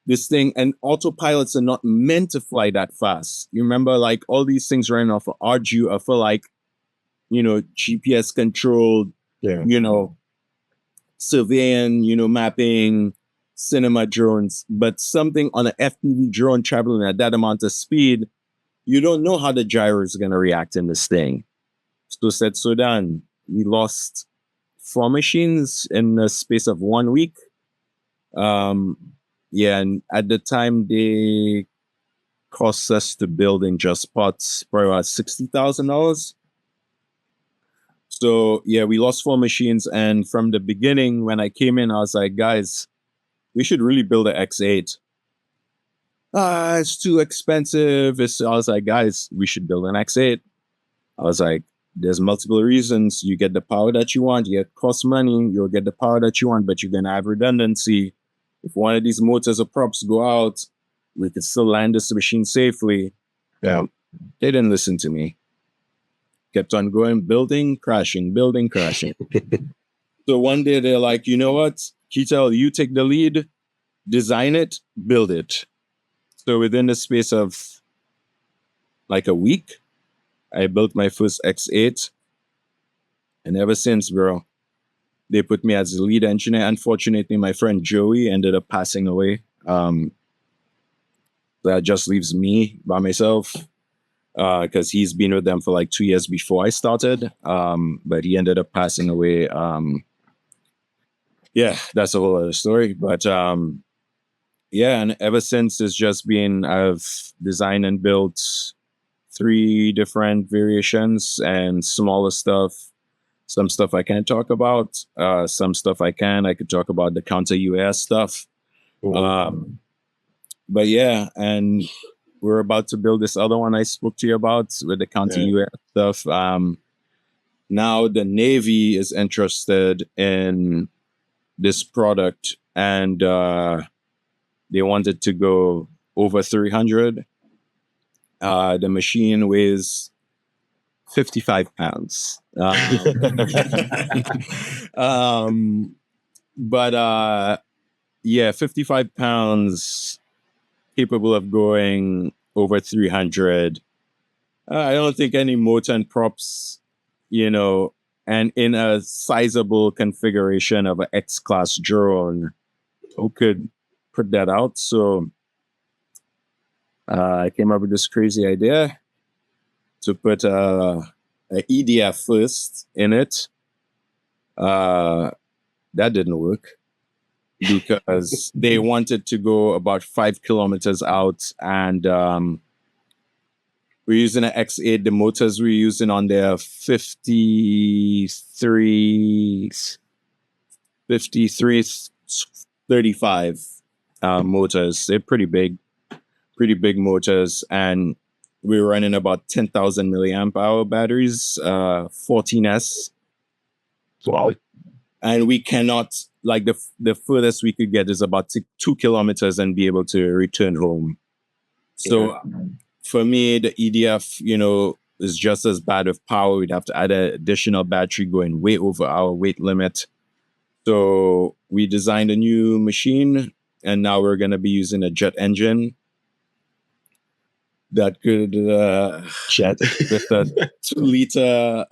this thing, and autopilots are not meant to fly that fast. You remember, like, all these things running off of RGU are for, like, GPS controlled, surveying, mapping, cinema drones. But something on an FPV drone traveling at that amount of speed, you don't know how the gyro is going to react in this thing. So said, so done. We lost 4 machines in the space of 1 week. And at the time, they cost us to build in just parts probably about $60,000. So we lost 4 machines. And from the beginning, when I came in, I was like, guys, we should really build an X8. It's too expensive. I was like, guys, we should build an X8. I was like, there's multiple reasons. You get the power that you want. It costs money. You'll get the power that you want, but you're going to have redundancy. If one of these motors or props go out, we could still land this machine safely. Yeah. They didn't listen to me. Kept on going, building, crashing. So one day they're like, you know what? Keitel, you take the lead, design it, build it. So within the space of like a week, I built my first X8. And ever since, bro, they put me as the lead engineer. Unfortunately, my friend Joey ended up passing away. That just leaves me by myself, because he's been with them for like 2 years before I started. But he ended up passing away. That's a whole other story. But yeah, and ever since it's just been I've designed and built 3 different variations and smaller stuff. Some stuff I can't talk about. Some stuff I can. I could talk about the counter US stuff. But yeah, and we're about to build this other one I spoke to you about with the counter US stuff. Now the Navy is interested in this product, and they wanted to go over 300. The machine weighs 55 pounds. But yeah, 55 pounds, capable of going over 300. I don't think any motor and props, and in a sizable configuration of an X-class drone, who could put that out. So I came up with this crazy idea to put a EDF first in it. That didn't work because they wanted to go about 5 kilometers out, and we're using an X8. The motors we're using on their 5335 motors. They're pretty big motors, and we're running about 10,000 milliamp hour batteries, 14S. Wow. And we cannot, like, the furthest we could get is about 2 kilometers and be able to return home. So for me, the EDF, is just as bad with power. We'd have to add an additional battery going way over our weight limit. So we designed a new machine, and now we're going to be using a jet engine that could Jet with a 2-liter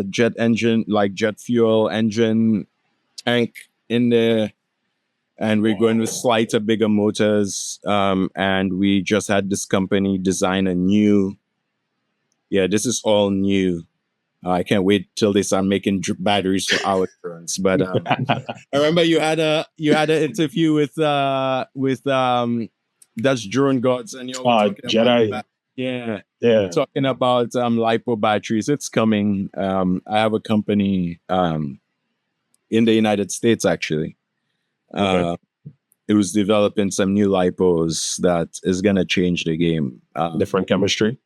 jet engine, like jet fuel engine tank in there. And we're going with slighter, bigger motors. And we just had this company design a new. Yeah, this is all new. I can't wait till they start making batteries for our drones. But I remember you had an interview with Dutch Drone Gods, and you're talking Jedi. about talking about lipo batteries. It's coming. I have a company in the United States actually. It was developing some new lipos that is gonna change the game. Different chemistry.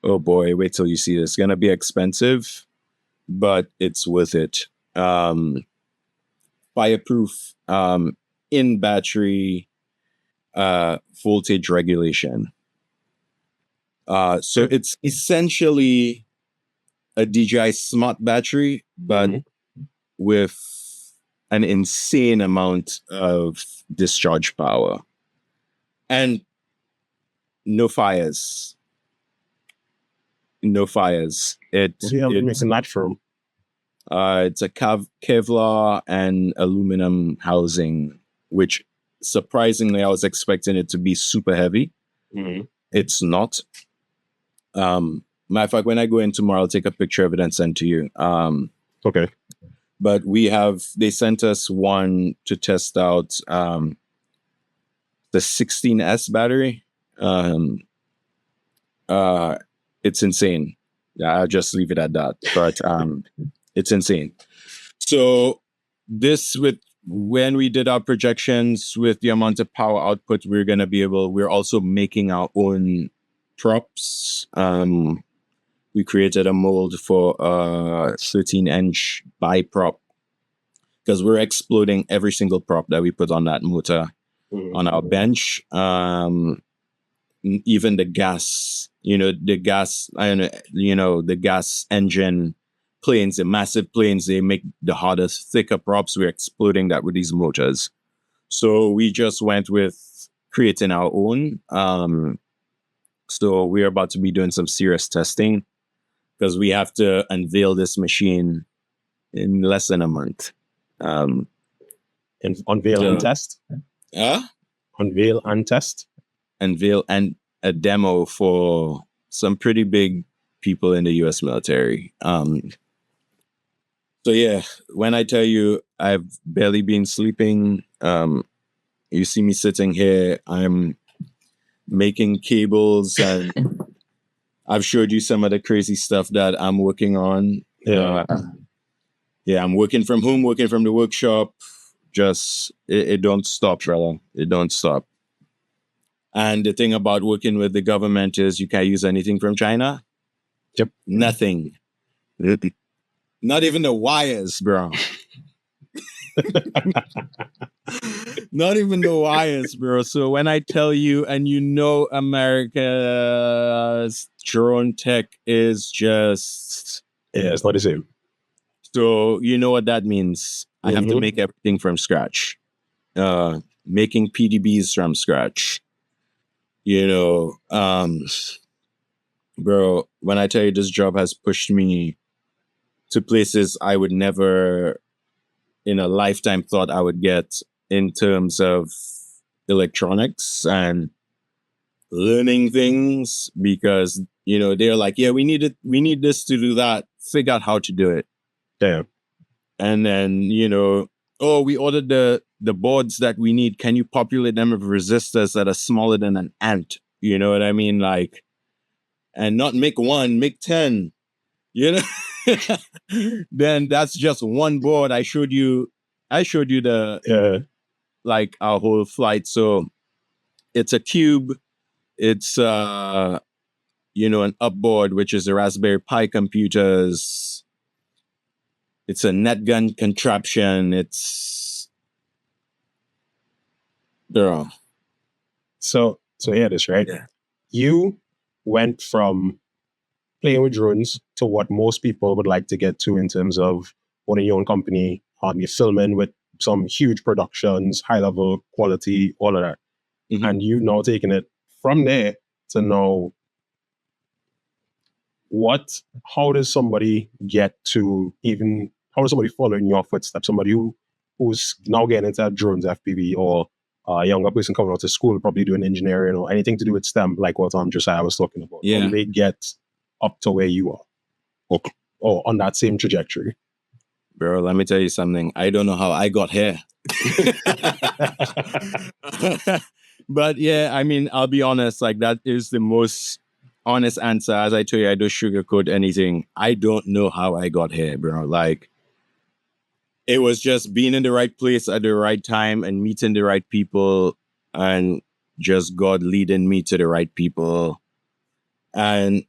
Oh boy, wait till you see this. It's gonna be expensive, but it's worth it. Fireproof, in battery, voltage regulation. So it's essentially a DJI Smart battery, but with an insane amount of discharge power and no fires. Where you making that from? It's a Kevlar and aluminum housing, which surprisingly I was expecting it to be super heavy. It's not. Matter of fact, when I go in tomorrow, I'll take a picture of it and send to you. Okay. But they sent us one to test out the 16S battery. It's insane. Yeah, I'll just leave it at that. But it's insane. So when we did our projections with the amount of power output, we're also making our own props. We created a mold for a 13-inch bi-prop because we're exploding every single prop that we put on that motor on our bench. Even the gas, the gas engine planes, the massive planes, they make the hardest, thicker props. We're exploding that with these motors. So we just went with creating our own. So we're about to be doing some serious testing because we have to unveil this machine in less than a month. And unveil and test? Unveil and test? Unveil and a demo for some pretty big people in the U.S. military. So yeah, when I tell you I've barely been sleeping, You see me sitting here. I'm making cables, and I've showed you some of the crazy stuff that I'm working on. Yeah. Yeah, I'm working from home, working from the workshop. Just it don't stop, brother. It don't stop. And the thing about working with the government is you can't use anything from China. Yep. Nothing. Not even the wires, bro. Not even the wires, bro. So when I tell you, and you know, America's drone tech is just... Yeah, it's not the same. So you know what that means. I have to make everything from scratch. Making PDBs from scratch. You know, bro, when I tell you this job has pushed me to places I would never in a lifetime thought I would get in terms of electronics and learning things, because, you know, they're like, yeah, we need this to do that. Figure out how to do it. Yeah. And then, you know, oh, we ordered the boards that we need. Can you populate them with resistors that are smaller than an ant? You know what I mean? Like, and not make one, make 10, you know? Then that's just one board. I showed you the, like, our whole flight. So it's a cube. It's, you know, an upboard, which is a Raspberry Pi computers. It's a net gun contraption. It's, bro. So hear this, right? Yeah. You went from playing with drones to what most people would like to get to in terms of owning your own company, you're filming with some huge productions, high level quality, all of that. Mhm. And you've now taken it from there to now how does somebody how does somebody follow in your footsteps? Somebody who's now getting into drones FPV, or a younger person coming out of school, probably doing engineering or anything to do with STEM, like what Josiah was talking about. Yeah. How do they get up to where you are, or on that same trajectory? Bro, let me tell you something. I don't know how I got here. But yeah, I mean, I'll be honest, like, that is the most honest answer. As I told you, I don't sugarcoat anything. I don't know how I got here, bro. Like, it was just being in the right place at the right time and meeting the right people, and just God leading me to the right people, and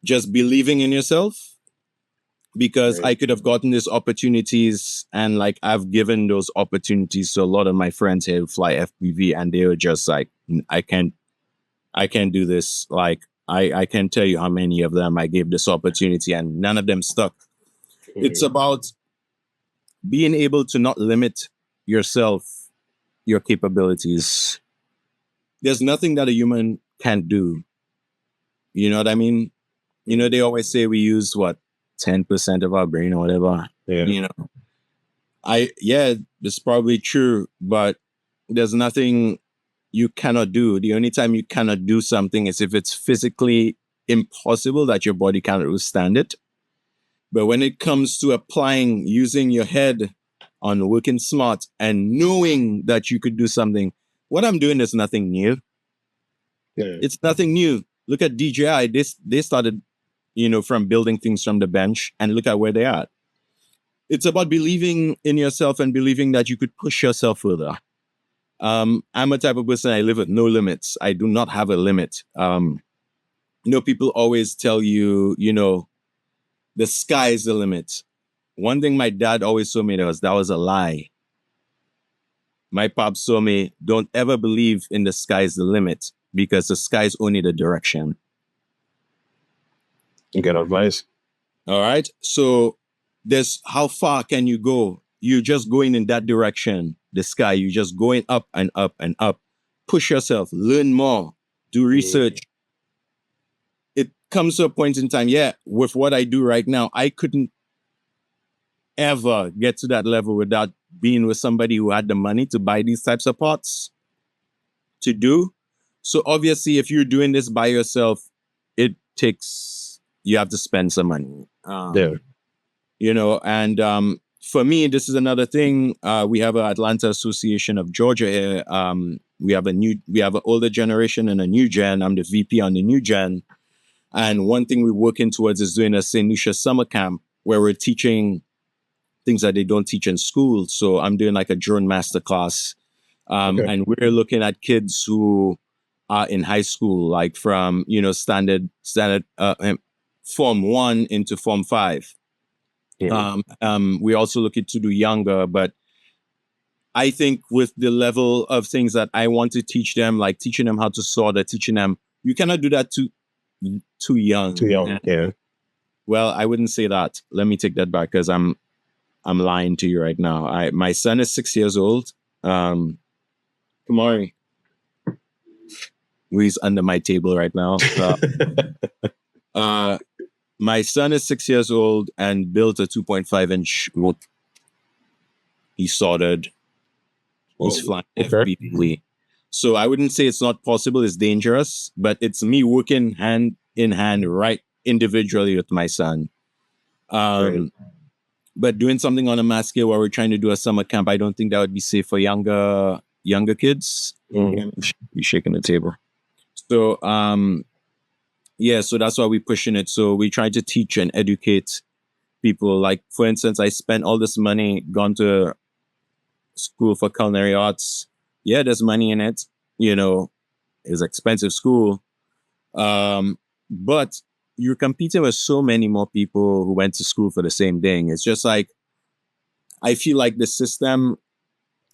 just believing in yourself. Because Right. I could have gotten these opportunities, and like, I've given those opportunities to a lot of my friends here who fly FPV, and they were just like, I can't do this. Like, I can't tell you how many of them I gave this opportunity and none of them stuck. It's about being able to not limit yourself, your capabilities. There's nothing that a human can't do. You know what I mean? You know, they always say we use 10% of our brain or whatever. Yeah. You know, it's probably true, but there's nothing you cannot do. The only time you cannot do something is if it's physically impossible, that your body cannot withstand it. But when it comes to using your head on working smart and knowing that you could do something, what I'm doing is nothing new. Yeah. It's nothing new. Look at DJI. They started, you know, from building things from the bench, and look at where they are. It's about believing in yourself and believing that you could push yourself further. I'm a type of person, I live with no limits. I do not have a limit. You know, people always tell you, you know, the sky is the limit. One thing my dad always told me that was a lie. My pops told me, don't ever believe in the sky is the limit, because the sky is only the direction. Good advice. All right. So there's how far can you go? You're just going in that direction, the sky. You're just going up and up and up. Push yourself, learn more, do research. It comes to a point in time, with what I do right now, I couldn't ever get to that level without being with somebody who had the money to buy these types of parts to do. So obviously, if you're doing this by yourself, you have to spend some money. Yeah. You know, and for me, this is another thing. We have an Atlanta Association of Georgia here. We have an older generation and a new gen. I'm the VP on the new gen. And one thing we're working towards is doing a St. Lucia summer camp where we're teaching things that they don't teach in school. So I'm doing like a drone masterclass. And we're looking at kids who are in high school, like from, standard Form 1 into Form 5. We also looking to do younger, but I think with the level of things that I want to teach them, like teaching them how to solder, teaching them, you cannot do that too young. Too young, yeah. Well, I wouldn't say that. Let me take that back because I'm lying to you right now. My son is 6 years old. Kamari, he's under my table right now. My son is 6 years old and built a 2.5-inch rope. He soldered. He's flying FPV. So I wouldn't say it's not possible. It's dangerous, but it's me working hand in hand, right, individually with my son. But doing something on a mass scale where we're trying to do a summer camp, I don't think that would be safe for younger kids. You're shaking the table. So, so that's why we're pushing it. So we try to teach and educate people. Like, for instance, I spent all this money, gone to school for culinary arts. Yeah, there's money in it. It's expensive school. But you're competing with so many more people who went to school for the same thing. It's just like, I feel like the system,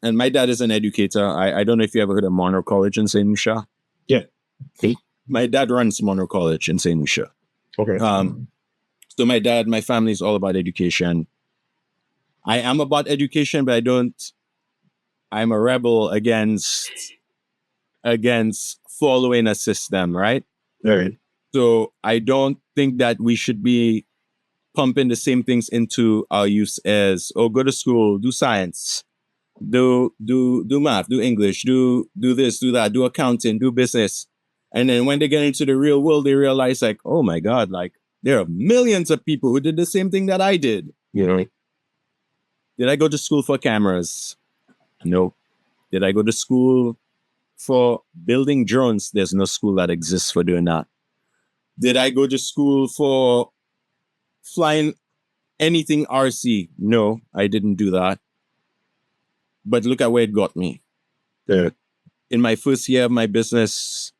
and my dad is an educator. I don't know if you ever heard of Monroe College in St. Lucia. Yeah. My dad runs Monroe College in St. Lucia. Okay. So my family is all about education. I am about education, but I'm a rebel against following a system, right? All right. So I don't think that we should be pumping the same things into our youth as, go to school, do science, do math, do English, do this, do that, do accounting, do business. And then when they get into the real world, they realize like, oh my God, like there are millions of people who did the same thing that I did. Did I go to school for cameras? No. Did I go to school for building drones? There's no school that exists for doing that. Did I go to school for flying anything RC? No, I didn't do that. But look at where it got me. Yeah. In my first year of my business,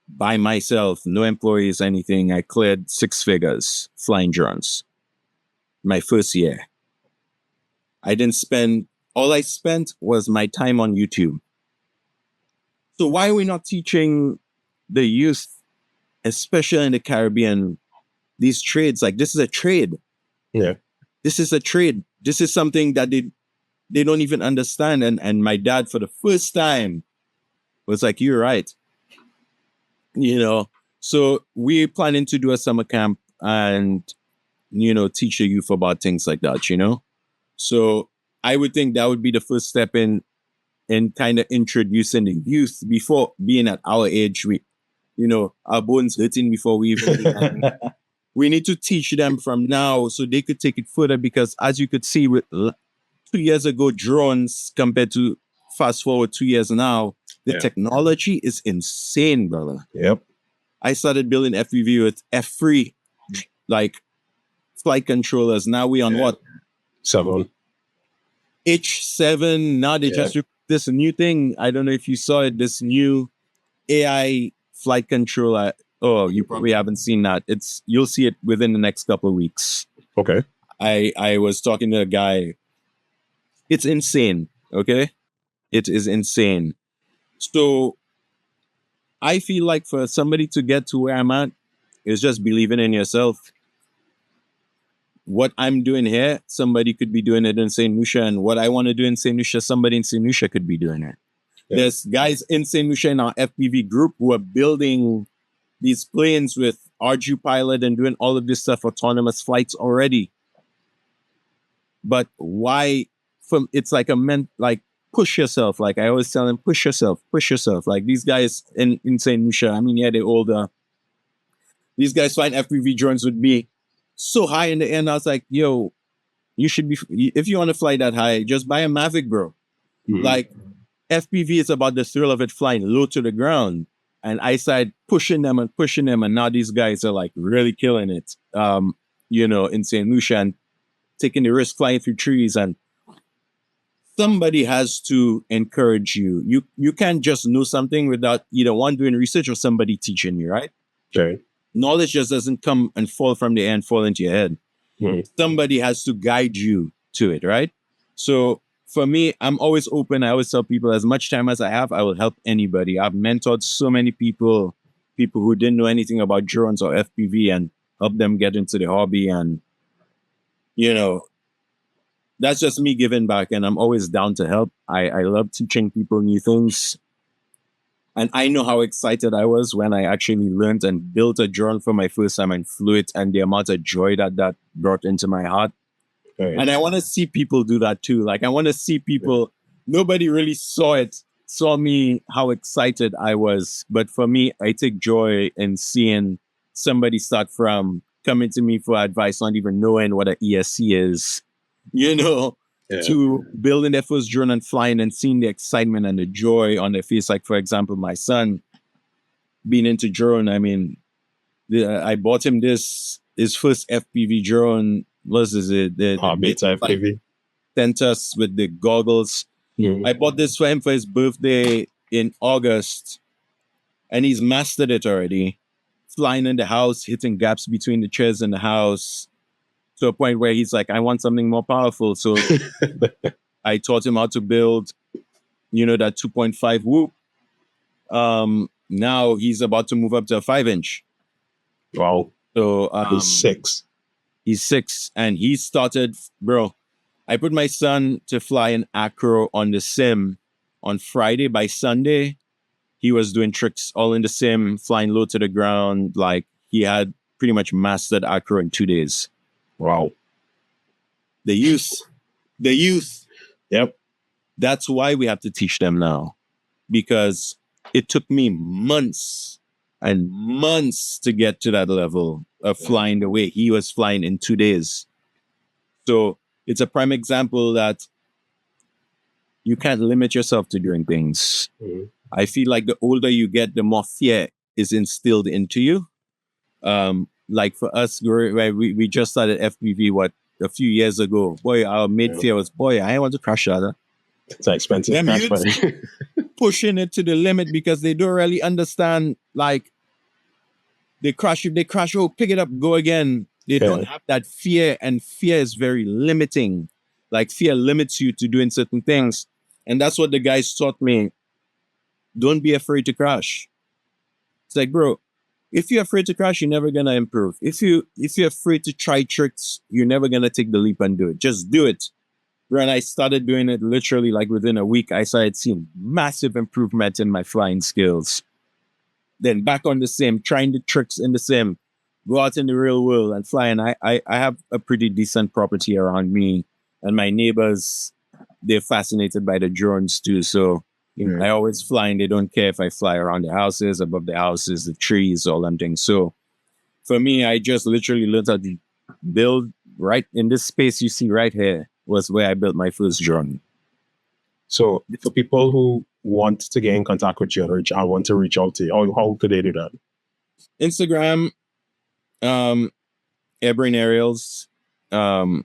by myself, no employees, anything, I cleared 6 figures flying drones. My first year. All I spent was my time on YouTube. So why are we not teaching the youth, especially in the Caribbean, these trades? Like, this is a trade. Yeah. This is a trade. This is something that they don't even understand. And my dad, for the first time, was like, you're right. So we're planning to do a summer camp and, teach the youth about things like that, So I would think that would be the first step in kind of introducing the youth before being at our age. Our bones hurting before we even we need to teach them from now so they could take it further, because as you could see with 2 years ago drones compared to fast forward 2 years now, the technology is insane, brother. Yep. I started building FPV with F3 like flight controllers. Now we on what? 7. H7. Now they just this new thing. I don't know if you saw it. This new AI flight controller. Oh, you probably haven't seen that. You'll see it within the next couple of weeks. Okay. I was talking to a guy. It's insane. Okay, it is insane. So I feel like for somebody to get to where I'm at is just believing in yourself. What I'm doing here, somebody could be doing it in St. Lucia, and what I want to do in St. Lucia, somebody in St. Lucia could be doing it. Yeah. There's guys in St. Lucia in our FPV group who are building these planes with RG Pilot and doing all of this stuff, autonomous flights already. But why? It's like push yourself. Like I always tell them, push yourself. Like these guys in St. Lucia, I mean, yeah, they're older. These guys flying FPV drones would be so high in the air. And I was like, yo, you should be, if you want to fly that high, just buy a Mavic, bro. Like, FPV is about the thrill of it flying low to the ground. And I started pushing them. And now these guys are like really killing it, in St. Lucia and taking the risk flying through trees. And somebody has to encourage you. You can't just know something without either one doing research or somebody teaching you, right? Okay. Knowledge just doesn't come and fall from the air and fall into your head. Somebody has to guide you to it, right? So for me, I'm always open. I always tell people, as much time as I have, I will help anybody. I've mentored so many people who didn't know anything about drones or FPV, and help them get into the hobby. And, that's just me giving back, and I'm always down to help. I love teaching people new things. And I know how excited I was when I actually learned and built a drone for my first time and flew it, and the amount of joy that brought into my heart. Right. And I want to see people do that too. Like, I want to see people, nobody really saw me, how excited I was. But for me, I take joy in seeing somebody start from coming to me for advice, not even knowing what an ESC is, to building their first drone and flying and seeing the excitement and the joy on their face. Like, for example, my son being into drone. I mean, I bought him his first FPV drone. What is it? The beta FPV. Sent us with the goggles. I bought this for him for his birthday in August, and he's mastered it already. Flying in the house, hitting gaps between the chairs in the house, to a point where he's like, I want something more powerful. So I taught him how to build, that 2.5 whoop. Now he's about to move up to a 5-inch. Wow. So he's 6. He's 6, and he started, bro. I put my son to fly an acro on the sim on Friday. By Sunday, he was doing tricks all in the sim, flying low to the ground. Like, he had pretty much mastered acro in 2 days. Wow. The youth. Yep. That's why we have to teach them now, because it took me months and months to get to that level of flying the way he was flying in 2 days. So it's a prime example that you can't limit yourself to doing things. I feel like the older you get, the more fear is instilled into you. Like for us, we just started FPV, a few years ago. Boy, our mid fear was, I want to crash that. It's an expensive crash money. Pushing it to the limit because they don't really understand. Like, they crash, if they crash, pick it up, go again. They don't have that fear, and fear is very limiting. Like, fear limits you to doing certain things. And that's what the guys taught me. Don't be afraid to crash. It's like, bro, if you're afraid to crash, you're never gonna improve. If you're afraid to try tricks, you're never gonna take the leap and do it. Just do it. When I started doing it, literally like within a week, I started seeing massive improvement in my flying skills. Then back on the sim, trying the tricks in the sim, go out in the real world and fly. And I have a pretty decent property around me, and my neighbors, they're fascinated by the drones too. So I always fly, and they don't care if I fly around the houses, above the houses, the trees, all them things. So for me, I just literally learned how to build right in this space you see right here was where I built my first drone. So for people who want to get in contact with you and want to reach out to you, how could they do that? Instagram, Airbrain Aerials. I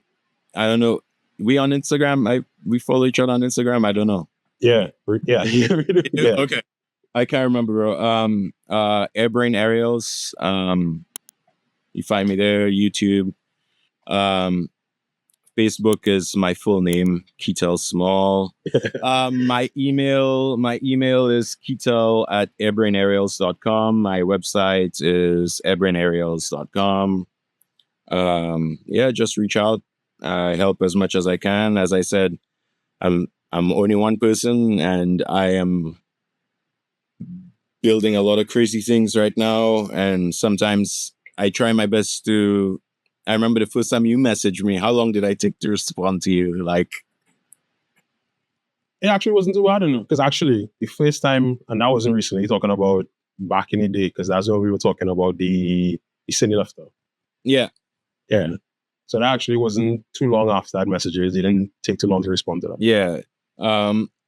don't know. We on Instagram? We follow each other on Instagram? I don't know. Yeah. Okay. I can't remember, bro. Airbrain Aerials. You find me there. YouTube. Facebook is my full name, Keitel Small. My email is keitel@airbrainaerials.com. My website is airbrainaerials.com. Just reach out. I help as much as I can. As I said, I'm only one person, and I am building a lot of crazy things right now. And sometimes I try my best to. I remember the first time you messaged me. How long did I take to respond to you? Like, it actually wasn't too bad, because actually the first time, and that wasn't recently, talking about back in the day, because that's when we were talking about the cine lifter. Yeah. So that actually wasn't too long after that messages. It didn't take too long to respond to that. Yeah.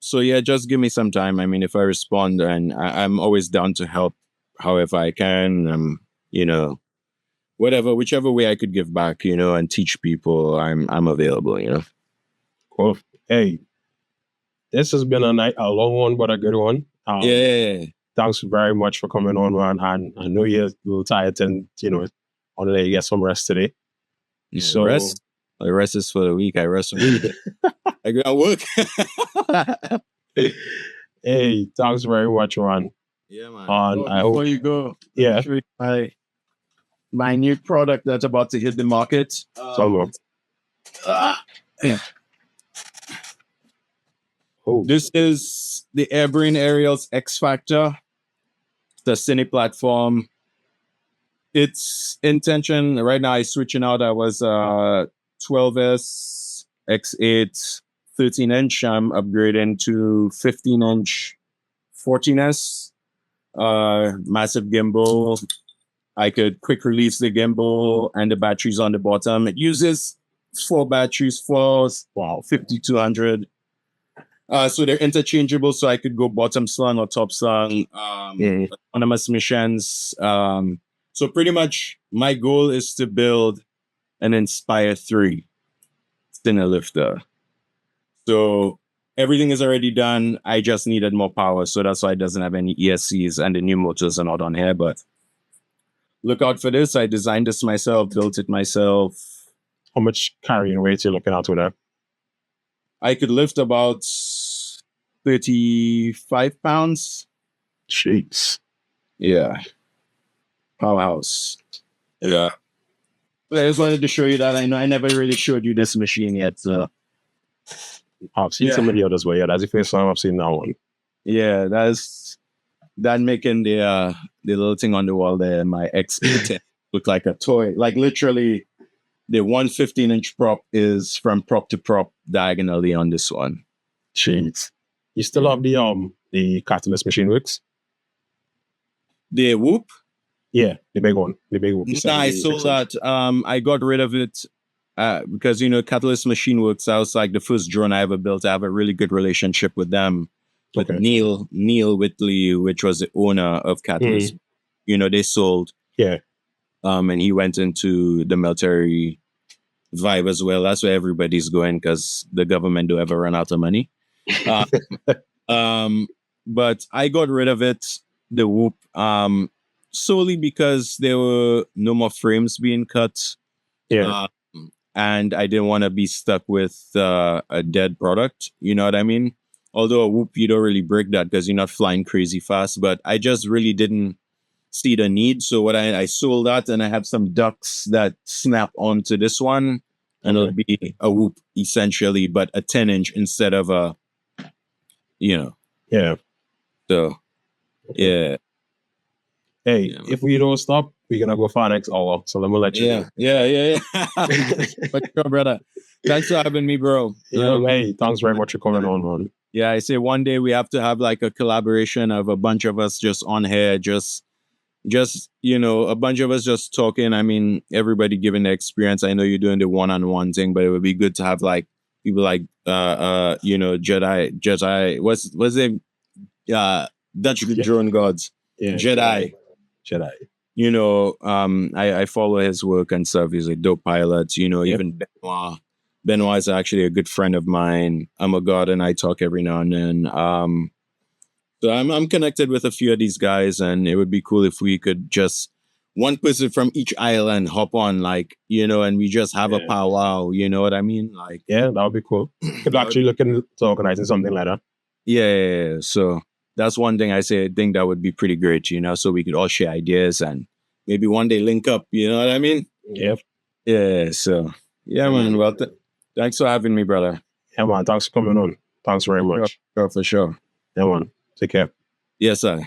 So yeah, just give me some time. I mean, if I respond, and I'm always down to help however I can. Whichever way I could give back, and teach people, I'm available. Cool. Hey, this has been a long one, but a good one. Yeah. Thanks very much for coming on, man. And I know you're a little tired and, want to let you get some rest today. So rest. The rest is for the week. I rest for the week. I go to work. Hey, thanks very much, man. Yeah, man. Before you go, yeah, show you my new product that's about to hit the market. Yeah. Oh. This is the Airbrain Aerials X Factor, the Cine platform. Its intention right now is switching out. I was 12S, X8, 13-inch. I'm upgrading to 15-inch, 14S. Massive gimbal. I could quick release the gimbal and the batteries on the bottom. It uses 4 batteries for 5200. So they're interchangeable, so I could go bottom slung or top slung. Autonomous missions. So pretty much my goal is to build an Inspire 3 Cine lifter. So everything is already done. I just needed more power, so that's why it doesn't have any ESCs, and the new motors are not on here. But look out for this. I designed this myself, built it myself. How much carrying weight are you looking at with that? I could lift about 35 pounds. Jeez. Yeah. Powerhouse. Yeah. But I just wanted to show you that. I know I never really showed you this machine yet. So I've seen some of the others, but that's the first time I've seen that one. Yeah, that making the little thing on the wall there, my X10 look like a toy. Like literally the 115-inch prop is from prop to prop diagonally on this one. Jeez. You still have the Catalyst Machine Works? The Whoop? Yeah, the big one. The big Whoop. Nah, I sold that. I got rid of it because, Catalyst Machine Works, that was like the first drone I ever built. I have a really good relationship with them. With Neil Whitley, which was the owner of Catalyst. They sold. Yeah. And he went into the military vibe as well. That's where everybody's going because the government don't ever run out of money. But I got rid of it, the Whoop, solely because there were no more frames being cut. Yeah. And I didn't want to be stuck with a dead product. You know what I mean? Although a Whoop, you don't really break that because you're not flying crazy fast. But I just really didn't see the need. So what I sold that, and I have some ducks that snap onto this one. And it'll be a Whoop essentially, but a 10-inch instead of a, Yeah. So, yeah. Hey, if we don't stop, we're going to go for next hour. So let me let you know. Yeah. But sure, brother. Thanks for having me, bro. Hey, thanks very much for coming on, man. Yeah, I say one day we have to have like a collaboration of a bunch of us just on here, just a bunch of us just talking. I mean, everybody giving their experience. I know you're doing the one-on-one thing, but it would be good to have like people like Jedi. What's his name? Dutch drone gods. Yeah, Jedi. I follow his work and stuff. He's a dope pilot. Even Benoit. Benoit is actually a good friend of mine. I'm a god, and I talk every now and then. So I'm connected with a few of these guys, and it would be cool if we could just one person from each island hop on, and we just have a powwow. You know what I mean? That would be cool. Could actually look into organizing something like that. Yeah. So that's one thing I think that would be pretty great. So we could all share ideas and maybe one day link up. You know what I mean? Yep. Yeah. So yeah, man. Well, thanks for having me, brother. Yeah, man. Thanks for coming on. Thanks very much. For sure. Yeah, man. Take care. Yes, sir.